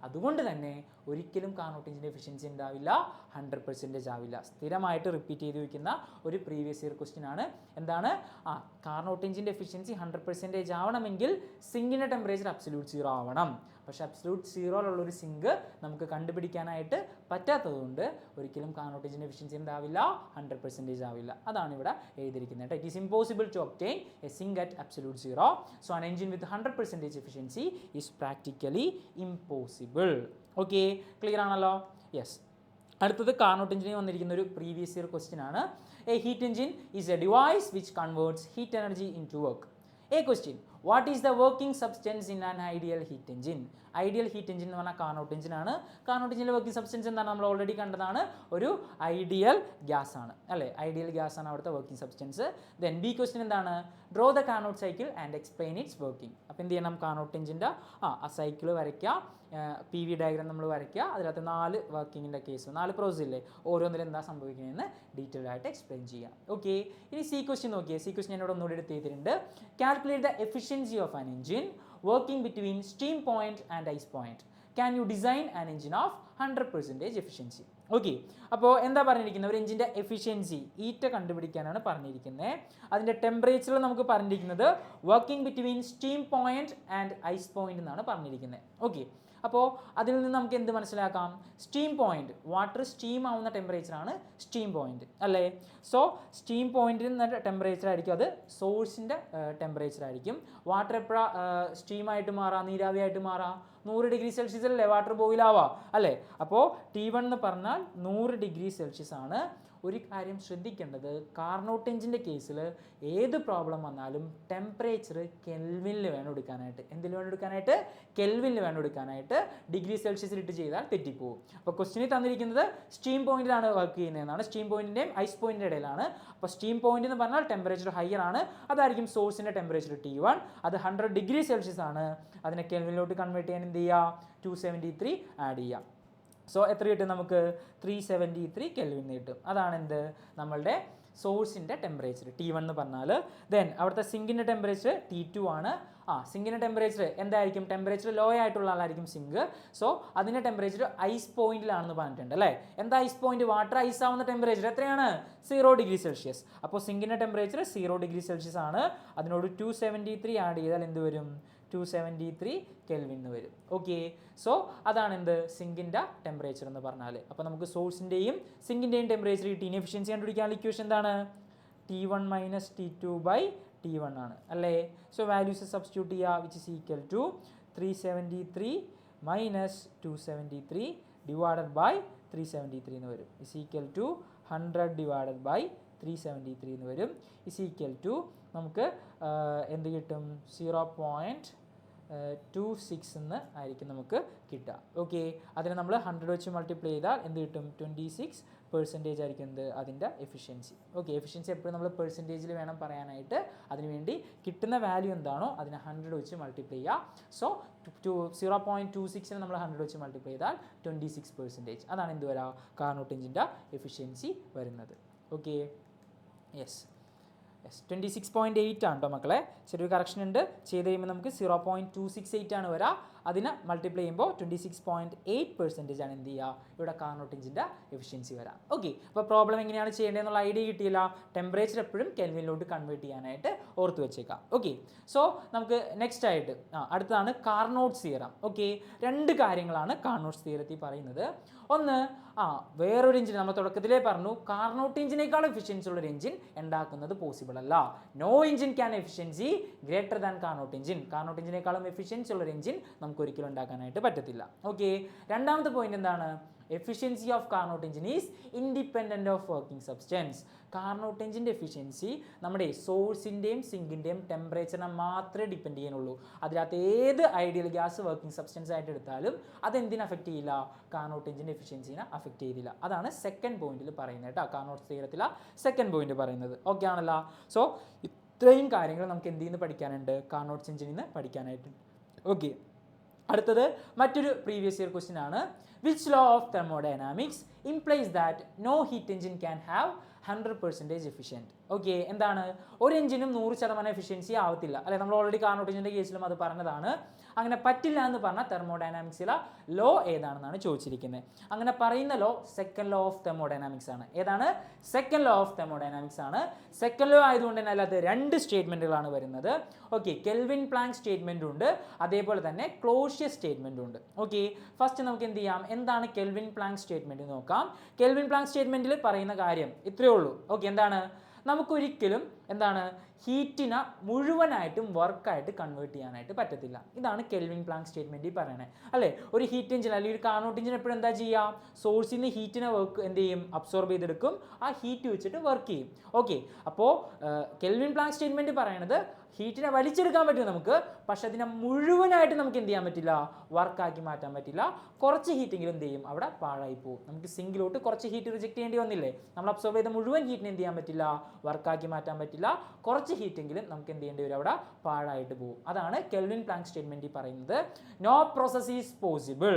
അതുകൊണ്ട് തന്നെ ഒരിക്കലും കാർനോട്ട് എഞ്ചിൻ്റെ എഫിഷ്യൻസി ഉണ്ടാവില്ല, 100% ആവില്ല. സ്ഥിരമായിട്ട് റിപ്പീറ്റ് ചെയ്ത് വയ്ക്കുന്ന ഒരു പ്രീവിയസ് ഇയർ ക്വസ്റ്റ്യൻ ആണ്. എന്താണ്? കാർനോട്ട് എഞ്ചിൻ്റെ എഫിഷ്യൻസി 100% ആവണമെങ്കിൽ സിങ്കിൻ്റെ ടെമ്പറേച്ചർ അബ്സല്യൂട്ട് 0 ആവണം. പക്ഷേ അബ്സല്യൂട്ട് 0-ലുള്ളൊരു സിങ്ക് നമുക്ക് കണ്ടുപിടിക്കാനായിട്ട് പറ്റാത്തതുകൊണ്ട് ഒരിക്കലും കാർനോട്ട് എഞ്ചിൻ്റെ എഫിഷ്യൻസി എന്താവില്ല? 100% ആവില്ല. അതാണ് ഇവിടെ എഴുതിയിരിക്കുന്നത്. It is impossible to obtain a sink at absolute 0. So an engine with 100% efficiency is practically impossible. Okay, clear ആണല്ലോ? യെസ്. അടുത്തത് കാർനോട്ട് എഞ്ചിനിൽ വന്നിരിക്കുന്ന ഒരു പ്രീവിയസ് ഇയർ ക്വസ്റ്റ്യൻ ആണ്. A heat engine is a device which converts heat energy into work. A question, what is the working substance in an ideal heat engine? Ideal heat engine എന്ന് പറഞ്ഞാൽ കാർനോട്ട് എഞ്ചിൻ ആണ്. കാർനോട്ട് എഞ്ചിൻ്റെ വർക്കിംഗ് സബ്സ്റ്റൻസ് എന്താണ്? നമ്മൾ ഓൾറെഡി കണ്ടതാണ്, ഒരു ഐഡിയൽ ഗ്യാസ് ആണ് അല്ലേ? ഐഡിയൽ ഗ്യാസ് ആണ് അവിടുത്തെ working substance. Then B question എന്താണ്? Draw the Carnot cycle and explain its working. അപ്പോൾ എന്ത് ചെയ്യണം? കാർനോട്ട് എഞ്ചിൻ്റെ ആ സൈക്കിൾ വരയ്ക്കുക, PV ഡയഗ്രാം നമ്മൾ വരയ്ക്കുക, അതിനകത്ത് 4 വർക്കിങ്ങിൻ്റെ കേസ്, 4 പ്രോസസ് ഇല്ലേ, ഓരോന്നിലും എന്താ സംഭവിക്കുന്നതെന്ന് ഡീറ്റെയിൽ ആയിട്ട് എക്സ്പ്ലെയിൻ ചെയ്യാം. ഓക്കെ, ഇനി സി ക്വസ്റ്റ്യൻ നോക്കിയേ. സി ക്വസ്റ്റ്യൻ എന്നോട് ഒന്നുകൂടി എടുത്ത് ചെയ്തിട്ടുണ്ട്. Calculate the efficiency of an engine working between steam point and ice point. Can you design an engine of 100% efficiency? Okay, അപ്പോൾ എന്താ പറഞ്ഞിരിക്കുന്നത്? ഒരു എഞ്ചിൻ്റെ എഫിഷ്യൻസി ഈറ്റ കണ്ടുപിടിക്കാനാണ് പറഞ്ഞിരിക്കുന്നത്. അതിൻ്റെ ടെമ്പറേച്ചർ നമുക്ക് പറഞ്ഞിരിക്കുന്നത് working between steam point and ice point എന്നാണ് പറഞ്ഞിരിക്കുന്നത്. ഓക്കെ, അപ്പോൾ അതിൽ നിന്ന് നമുക്ക് എന്ത് മനസ്സിലാക്കാം? സ്റ്റീം പോയിന്റ്, വാട്ടർ സ്റ്റീം ആവുന്ന ടെമ്പറേച്ചറാണ് സ്റ്റീം പോയിന്റ് അല്ലേ? സോ സ്റ്റീം പോയിന്റിൽ നിന്ന് ടെമ്പറേച്ചർ ആയിരിക്കും, അത് സോഴ്സിൻ്റെ ടെമ്പറേച്ചർ ആയിരിക്കും. വാട്ടർ എപ്പോഴാണ് സ്റ്റീമായിട്ട് മാറാം, നീരാവിയായിട്ട് മാറാം? 100 ഡിഗ്രി സെൽഷ്യസിലല്ലേ വാട്ടർ ബോയിൽ ആവാം അല്ലേ? അപ്പോൾ T1 എന്ന് പറഞ്ഞാൽ 100 ഡിഗ്രി സെൽഷ്യസ് ആണ്. ഒരു കാര്യം ശ്രദ്ധിക്കേണ്ടത്, കാർനോട്ട് എഞ്ചിൻ്റെ കേസിൽ ഏത് പ്രോബ്ലം വന്നാലും ടെമ്പറേച്ചർ കെൽവിനിൽ വേണം എടുക്കാനായിട്ട്. എന്തിൽ വേണം എടുക്കാനായിട്ട്? കെൽവിനിൽ വേണം എടുക്കാനായിട്ട്. ഡിഗ്രി സെൽഷ്യസിൽ ഇട്ട് ചെയ്താൽ തെറ്റിപ്പോവും. അപ്പോൾ ക്വസ്റ്റിനിൽ തന്നിരിക്കുന്നത് സ്റ്റീം പോയിന്റിലാണ് വർക്ക് ചെയ്യുന്നതെന്നാണ്. സ്റ്റീം പോയിന്റിൻ്റെയും ഐസ് പോയിന്റിൻ്റെ ഇടയിലാണ്. അപ്പോൾ സ്റ്റീം പോയിന്റ് എന്ന് പറഞ്ഞാൽ ടെമ്പറേച്ചർ ഹയർ ആണ്, അതായിരിക്കും സോഴ്സിൻ്റെ ടെമ്പറേച്ചർ T1. അത് 100 ഡിഗ്രി സെൽഷ്യസ് ആണ്. അതിനെ കെൽവിനിലോട്ട് കൺവേർട്ട് ചെയ്യാൻ എന്ത് ചെയ്യുക? 273 ആഡ് ചെയ്യുക. സോ എത്ര കിട്ടും നമുക്ക്? 373 കെൽവിൻ കിട്ടും. അതാണ് എന്ത്? നമ്മളുടെ സോഴ്സിൻ്റെ ടെമ്പറേച്ചർ T1 എന്ന് പറഞ്ഞാൽ. ദെൻ അവിടുത്തെ സിങ്കിൻ്റെ ടെമ്പറേച്ചർ T2 ആണ്. സിങ്കിൻ്റെ ടെമ്പറേച്ചർ എന്തായിരിക്കും? ടെമ്പറേച്ചർ ലോ ആയിട്ടുള്ള ആളായിരിക്കും സിങ്ക്. സോ അതിൻ്റെ ടെമ്പറേച്ചർ ഐസ് പോയിന്റിലാണെന്ന് പറഞ്ഞിട്ടുണ്ട് അല്ലേ? എന്താ ഐസ് പോയിന്റ്? വാട്ടർ ഐസ് ആവുന്ന ടെമ്പറേച്ചർ എത്രയാണ്? 0 ഡിഗ്രി സെൽഷ്യസ്. അപ്പോൾ സിങ്കിൻ്റെ ടെമ്പറേച്ചർ 0 ഡിഗ്രി സെൽഷ്യസ് ആണ്. അതിനോട് 273 ആഡ് ചെയ്താൽ എന്ത് വരും? 273 കെൽവിൻ എന്ന് വരും. ഓക്കെ, സോ അതാണ് എന്ത്? സിങ്കിൻ്റെ ടെമ്പറേച്ചർ എന്ന് പറഞ്ഞാൽ. അപ്പോൾ നമുക്ക് സോഴ്സിൻ്റെയും സിങ്കിൻ്റെയും ടെമ്പറേച്ചർ കിട്ടി. ഇനി എഫിഷ്യൻസി കണ്ടുപിടിക്കാനുള്ള ഇക്വേഷൻ എന്താണ്? T1 minus T2 by T1 ആണ് അല്ലേ? സോ വാല്യൂസ് സബ്സ്റ്റിറ്റ്യൂട്ട് ചെയ്യുക, which is equal to 373 minus 273 divided by 373 എന്ന് വരും. Is equal to 100 divided by 373 എന്ന് വരും. ഇസ് ഈക്വൽ ടു നമുക്ക് എന്ത് കിട്ടും? 0.26 എന്ന് ആയിരിക്കും നമുക്ക് കിട്ടുക. ഓക്കെ, അതിനെ നമ്മൾ 100 വെച്ച് മൾട്ടിപ്ലൈ ചെയ്താൽ എന്ത് കിട്ടും? 26% ആയിരിക്കും എന്ത്? അതിൻ്റെ എഫിഷ്യൻസി. ഓക്കെ, എഫിഷ്യൻസി എപ്പോഴും നമ്മൾ പെർസെൻറ്റേജിൽ വേണം പറയാനായിട്ട്. അതിനുവേണ്ടി കിട്ടുന്ന വാല്യൂ എന്താണോ അതിനെ 100 വെച്ച് മൾട്ടിപ്ലൈ ചെയ്യുക. സോ 0.26 നമ്മൾ 100 വെച്ച് മൾട്ടിപ്ലൈ ചെയ്താൽ 26%. അതാണ് എന്ത് വരിക? കാർനോട്ട് എഞ്ചിൻ്റെ എഫിഷ്യൻസി വരുന്നത്. ഓക്കെ, യെസ് 26.8 ആണ് കേട്ടോ മക്കളെ. ചെറിയൊരു കറക്ഷൻ ഉണ്ട്. ചെയ്ത് കഴിയുമ്പോൾ നമുക്ക് 0.268 ആണ് വരിക. അതിനെ മൾട്ടിപ്ലൈ ചെയ്യുമ്പോൾ 26.8% ആണ് എന്ത് ചെയ്യുക? ഇവിടെ കാർനോട്ട് എഞ്ചിൻ്റെ എഫിഷ്യൻസി വരാം. ഓക്കെ, അപ്പോൾ പ്രോബ്ലം എങ്ങനെയാണ് ചെയ്യേണ്ടതെന്നുള്ള ഐഡിയ കിട്ടിയില്ല. ടെമ്പറേച്ചർ എപ്പോഴും കെൽവിനിലോട്ട് കൺവേർട്ട് ചെയ്യാനായിട്ട് ഓർത്ത് വെച്ചേക്കാം. ഓക്കെ, സോ നമുക്ക് നെക്സ്റ്റ് ആയിട്ട് അടുത്തതാണ് കാർനോട്ട്സ് തിയറം. ഓക്കെ, 2 കാര്യങ്ങളാണ് കാർനോട്ട്സ് തിയറത്തിൽ പറയുന്നത്. ഒന്ന്, വേറൊരു എഞ്ചിൻ നമ്മൾ തുടക്കത്തിലേ പറഞ്ഞു, കാർനോട്ട് എഞ്ചിനേക്കാൾ എഫിഷ്യൻസി ഉള്ള ഒരു എഞ്ചിൻ ഉണ്ടാക്കുന്നത് പോസിബിൾ അല്ല. No engine can efficiency greater than Carnot engine. Carnot എഞ്ചിനേക്കാളും എഫിഷ്യൻസി ഉള്ള ഒരു എഞ്ചിൻ നമുക്ക് ഒരിക്കലും ഉണ്ടാക്കാനായിട്ട് പറ്റത്തില്ല. ഓക്കെ, രണ്ടാമത്തെ പോയിന്റ് എന്താണ്? Efficiency of Carnot engine is independent of working substance. Carnot എഞ്ചിൻ്റെ എഫിഷ്യൻസി നമ്മുടെ സോഴ്സിൻ്റെയും സിങ്കിൻ്റെയും ടെമ്പറേച്ചറിനെ മാത്രമേ ഡിപ്പെൻഡ് ചെയ്യുന്നുള്ളൂ. അതിനകത്ത് ഏത് ഐഡിയൽ ഗ്യാസ് വർക്കിംഗ് സബ്സ്റ്റൻസ് ആയിട്ട് എടുത്താലും അതെന്തിനെ അഫക്റ്റ് ചെയ്യില്ല? കാർനോട്ട് എഞ്ചിൻ്റെ എഫിഷ്യൻസിനെ അഫക്റ്റ് ചെയ്തില്ല. അതാണ് സെക്കൻഡ് പോയിന്റിൽ പറയുന്നത് കേട്ടോ. കാർനോട്ട് തിയറത്തിലെ സെക്കൻഡ് പോയിന്റ് പറയുന്നത്. ഓക്കെ ആണല്ലോ? സോ ഇത്രയും കാര്യങ്ങൾ നമുക്ക് എന്തിൽ നിന്ന് പഠിക്കാനുണ്ട്? കാർനോട്ട് എഞ്ചിനിൽ നിന്ന് പഠിക്കാനായിട്ട്. ഓക്കെ, അടുത്തത് മറ്റൊരു പ്രീവിയസ് ഇയർ ക്വസ്റ്റ്യൻ ആണ്. Which law of thermodynamics implies that no heat engine can have 100% efficient? Okay, എന്താണ്? ഒരു എഞ്ചിനും 100% എഫിഷ്യൻസി ആവത്തില്ല അല്ലെ? നമ്മൾ ഓൾറെഡി കാർനോട്ട് എഞ്ചിൻ്റെ കേസിലും അത് പറഞ്ഞതാണ്. അങ്ങനെ പറ്റില്ല എന്ന് പറഞ്ഞാൽ തെർമോഡൈനാമിക്സിലെ ലോ ഏതാണെന്നാണ് ചോദിച്ചിരിക്കുന്നത്. അങ്ങനെ പറയുന്ന law second law of thermodynamics ആണ്. ഏതാണ്? സെക്കൻഡ് ലോ ഓഫ് തെർമോഡൈനാമിക്സ് ആണ്. സെക്കൻഡ് ലോ ആയതുകൊണ്ട് തന്നെ അതിനകത്ത് 2 സ്റ്റേറ്റ്മെൻറ്റുകളാണ് വരുന്നത്. ഓക്കെ, കെൽവിൻ പ്ലാങ്ക് സ്റ്റേറ്റ്മെൻറ്റും ഉണ്ട്, അതേപോലെ തന്നെ ക്ലോഷ്യസ് സ്റ്റേറ്റ്മെൻറ്റും ഉണ്ട്. ഓക്കെ, ഫസ്റ്റ് നമുക്ക് എന്ത് ചെയ്യാം? എന്താണ് കെൽവിൻ പ്ലാങ്ക് സ്റ്റേറ്റ്മെൻറ്റ് നോക്കാം. കെൽവിൻ പ്ലാങ്ക് സ്റ്റേറ്റ്മെൻറ്റിൽ പറയുന്ന കാര്യം ഇത്രയേ ഉള്ളൂ. ഓക്കെ, എന്താണ്? നമുക്കൊരിക്കലും എന്താണ് ഹീറ്റിനെ മുഴുവനായിട്ടും വർക്കായിട്ട് കൺവേർട്ട് ചെയ്യാനായിട്ട് പറ്റത്തില്ല. ഇതാണ് കെൽവിൻ പ്ലാങ്ക് സ്റ്റേറ്റ്മെൻറ്റിൽ പറയണേ അല്ലേ? ഒരു ഹീറ്റ് എഞ്ചിൻ അല്ലെങ്കിൽ ഒരു കാർനോട്ട് എഞ്ചിൻ എപ്പോഴും എന്താ ചെയ്യുക? സോഴ്സിൽ നിന്ന് ഹീറ്റിനെ എന്ത് ചെയ്യും? അബ്സോർബ് ചെയ്തെടുക്കും. ആ ഹീറ്റ് വെച്ചിട്ട് വർക്ക് ചെയ്യും. ഓക്കെ, അപ്പോൾ കെൽവിൻ പ്ലാങ്ക് സ്റ്റേറ്റ്മെൻറ്റ് പറയണത് ഹീറ്റിനെ വലിച്ചെടുക്കാൻ പറ്റും നമുക്ക്, പക്ഷെ അതിനെ മുഴുവനായിട്ട് നമുക്ക് എന്ത് ചെയ്യാൻ പറ്റില്ല? വർക്കാക്കി മാറ്റാൻ പറ്റില്ല. കുറച്ച് ഹീറ്റെങ്കിലും എന്ത് ചെയ്യും? അവിടെ പാഴായി പോകും. നമുക്ക് സിങ്കിലോട്ട് കുറച്ച് ഹീറ്റ് റിജക്ട് ചെയ്യേണ്ടി വന്നില്ലേ? നമ്മൾ അബ്സോർബ് ചെയ്ത മുഴുവൻ ഹീറ്റിനെ എന്ത് ചെയ്യാൻ പറ്റില്ല? വർക്കാക്കി മാറ്റാൻ പറ്റില്ല. കുറച്ച് ഹീറ്റെങ്കിലും നമുക്ക് എന്ത് ചെയ്യേണ്ടി വരും? അവിടെ പാഴായിട്ട് പോകും. അതാണ് കെൽവിൻ പ്ലാങ്ക് സ്റ്റേറ്റ്മെൻറ്റിൽ പറയുന്നത്. No process is possible.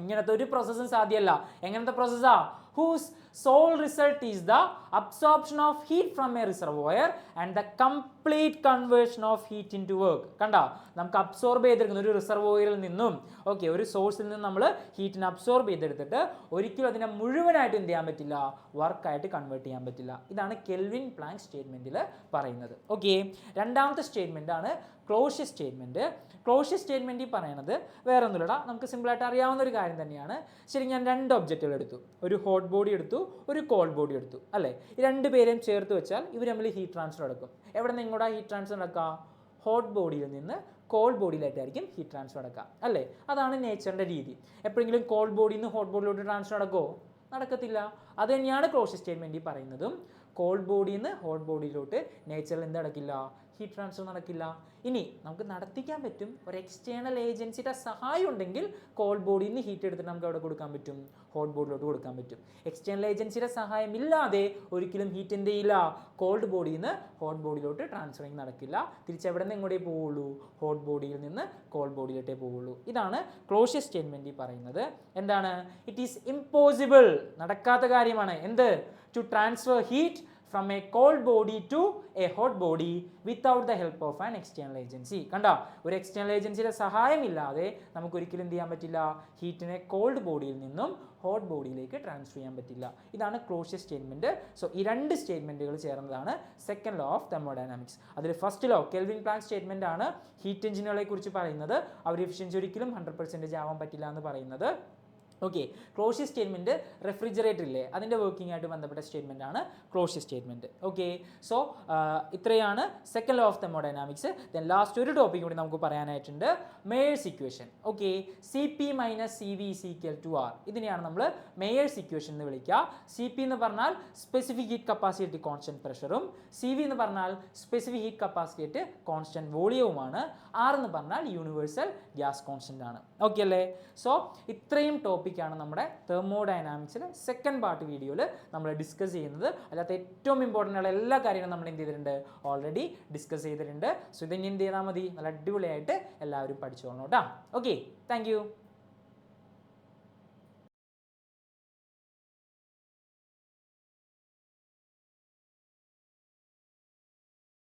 ഇങ്ങനത്തെ ഒരു പ്രോസസ്സും സാധ്യമല്ല. എങ്ങനത്തെ പ്രോസസ്സാ? whose sole result is the absorption of heat from a reservoir and the complete conversion of heat into work. കണ്ട, നമുക്ക് അബ്സോർബ് ചെയ്തെടുക്കുന്ന ഒരു റിസർവോയറിൽ നിന്നും ഒരു സോഴ്സിൽ നിന്നും നമ്മൾ ഹീറ്റിനെ അബ്സോർബ് ചെയ്തെടുത്തിട്ട് ഒരിക്കലും അതിനെ മുഴുവനായിട്ട് എന്ത് ചെയ്യാൻ പറ്റില്ല? വർക്കായിട്ട് കൺവേർട്ട് ചെയ്യാൻ പറ്റില്ല. ഇതാണ് കെൽവിൻ പ്ലാങ്ക് സ്റ്റേറ്റ്മെൻറ്റിൽ പറയുന്നത്. ഓക്കെ, രണ്ടാമത്തെ സ്റ്റേറ്റ്മെൻ്റ് ആണ് ക്ലോഷ്യസ് സ്റ്റേറ്റ്മെൻറ്റ്. ക്ലോഷ്യസ് സ്റ്റേറ്റ്മെൻറ്റിൽ പറയണത് വേറെ ഒന്നുമില്ല, നമുക്ക് സിമ്പിളായിട്ട് അറിയാവുന്ന ഒരു കാര്യം തന്നെയാണ്. ശരി, ഞാൻ 2 ഒബ്ജക്റ്റുകൾ എടുത്തു. ഒരു ഹോട്ട് ബോഡി എടുത്തു, ഒരു കോൾഡ് ബോഡി എടുത്തു അല്ലേ? ഈ 2 പേരെയും ചേർത്ത് വെച്ചാൽ ഇവർ തമ്മിൽ ഹീറ്റ് ട്രാൻസ്ഫർ നടക്കും. എവിടെ നിന്ന് ഇങ്ങോട്ടാ ഹീറ്റ് ട്രാൻസ്ഫർ നടക്കുക? ഹോട്ട് ബോഡിയിൽ നിന്ന് കോൾഡ് ബോഡിയിലായിട്ടായിരിക്കും ഹീറ്റ് ട്രാൻസ്ഫർ നടക്കുക അല്ലേ? അതാണ് നേച്ചറിൻ്റെ രീതി. എപ്പോഴെങ്കിലും കോൾഡ് ബോഡിയിൽ നിന്ന് ഹോട്ട് ബോഡിയിലോട്ട് ട്രാൻസ്ഫർ നടക്കുമോ? നടക്കത്തില്ല. അത് തന്നെയാണ് ക്ലോഷ്യസ് സ്റ്റേറ്റ്മെൻറ്റിൽ പറയുന്നതും. കോൾഡ് ബോഡിയിൽ നിന്ന് ഹോട്ട് ബോഡിയിലോട്ട് നേച്ചറിൽ എന്ത് നടക്കില്ല? ഹീറ്റ് ട്രാൻസ്ഫർ നടക്കില്ല. ഇനി നമുക്ക് നടത്തിക്കാൻ പറ്റും, ഒരു എക്സ്റ്റേണൽ ഏജൻസിയുടെ സഹായം ഉണ്ടെങ്കിൽ കോൾഡ് ബോഡിയിൽ നിന്ന് ഹീറ്റ് എടുത്തിട്ട് നമുക്ക് അവിടെ കൊടുക്കാൻ പറ്റും, ഹോട്ട് ബോഡിയിലോട്ട് കൊടുക്കാൻ പറ്റും. എക്സ്റ്റേണൽ ഏജൻസിയുടെ സഹായം ഇല്ലാതെ ഒരിക്കലും ഹീറ്റ് എന്ത് ചെയ്യില്ല? കോൾഡ് ബോഡിയിൽ നിന്ന് ഹോട്ട് ബോഡിയിലോട്ട് ട്രാൻസ്ഫറിങ് നടക്കില്ല. തിരിച്ചെവിടെ നിന്ന് എങ്ങോട്ടേ പോവുള്ളൂ? ഹോട്ട് ബോഡിയിൽ നിന്ന് കോൾഡ് ബോഡിയിലോട്ടേ പോവുള്ളൂ. ഇതാണ് ക്ലോഷ്യസ് സ്റ്റേറ്റ്മെൻറ്റിൽ പറയുന്നത്. എന്താണ്? ഇറ്റ് ഈസ് ഇമ്പോസിബിൾ, നടക്കാത്ത കാര്യമാണ്. എന്ത്? To transfer heat from a cold body to a hot body without the help of an external agency. കണ്ടോ? ഒരു എക്സ്റ്റേണൽ ഏജൻസിയുടെ സഹായമില്ലാതെ നമുക്ക് ഒരിക്കലും എന്ത് ചെയ്യാൻ പറ്റില്ല? ഹീറ്റിനെ കോൾഡ് ബോഡിയിൽ നിന്നും ഹോട്ട് ബോഡിയിലേക്ക് ട്രാൻസ്ഫർ ചെയ്യാൻ പറ്റില്ല. ഇതാണ് ക്ലോഷ്യസ് സ്റ്റേറ്റ്മെൻറ്റ്. സോ ഈ രണ്ട് സ്റ്റേറ്റ്മെൻറ്റുകൾ ചേർന്നതാണ് സെക്കൻഡ് ലോ ഓഫ് തെർമോഡൈനാമിക്സ്. അതിൽ first law Kelvin Planck statement ആണ് ഹീറ്റ് എഞ്ചിനുകളെ കുറിച്ച് പറയുന്നത്. അവർ എഫിഷ്യൻസി ഒരിക്കലും 100% ആവാൻ പറ്റില്ല എന്ന് പറയുന്നത്. ഓക്കെ, ക്ലോഷ്യസ് സ്റ്റേറ്റ്മെൻറ്റ് റെഫ്രിജറേറ്റർ ഇല്ലേ, അതിൻ്റെ വർക്കിംഗ് ആയിട്ട് ബന്ധപ്പെട്ട സ്റ്റേറ്റ്മെൻ്റ് ആണ് ക്ലോഷ്യസ് സ്റ്റേറ്റ്മെൻറ്റ്. ഓക്കെ, സോ ഇത്രയാണ് second law of thermodynamics. Then last ഒരു ടോപ്പിക് കൂടി നമുക്ക് പറയാനായിട്ടുണ്ട്, Mayer's equation. Okay, CP - CV = R. ഇതിനെയാണ് നമ്മൾ മേയേഴ്സ് ഇക്വേഷൻ എന്ന് വിളിക്കുക. CP എന്ന് പറഞ്ഞാൽ സ്പെസിഫിക് ഹീറ്റ് കപ്പാസിറ്റി കോൺസ്റ്റൻറ്റ് പ്രഷറും, CV എന്ന് പറഞ്ഞാൽ സ്പെസിഫിക് ഹീറ്റ് കപ്പാസിറ്റി കോൺസ്റ്റൻറ്റ് വോളിയവുമാണ്. R എന്ന് പറഞ്ഞാൽ യൂണിവേഴ്സൽ ഗ്യാസ് കോൺസ്റ്റൻ്റ് ആണ്. ഓക്കെ അല്ലേ? സോ ഇത്രയും ടോപ്പിക്കാണ് നമ്മുടെ തെർമോഡൈനാമിക്സിലെ സെക്കൻഡ് പാർട്ട് വീഡിയോയിൽ നമ്മൾ ഡിസ്കസ് ചെയ്യുന്നത്. അല്ലാത്ത ഏറ്റവും ഇമ്പോർട്ടൻ്റ് ആയ എല്ലാ കാര്യങ്ങളും നമ്മൾ എന്ത് ചെയ്തിട്ടുണ്ട്? ഓൾറെഡി ഡിസ്കസ് ചെയ്തിട്ടുണ്ട്. സോ ഇതിന് എന്ത് ചെയ്താൽ മതി? നല്ല അടിപൊളിയായിട്ട് എല്ലാവരും പഠിച്ചോളണം കേട്ടോ. Okay, thank you.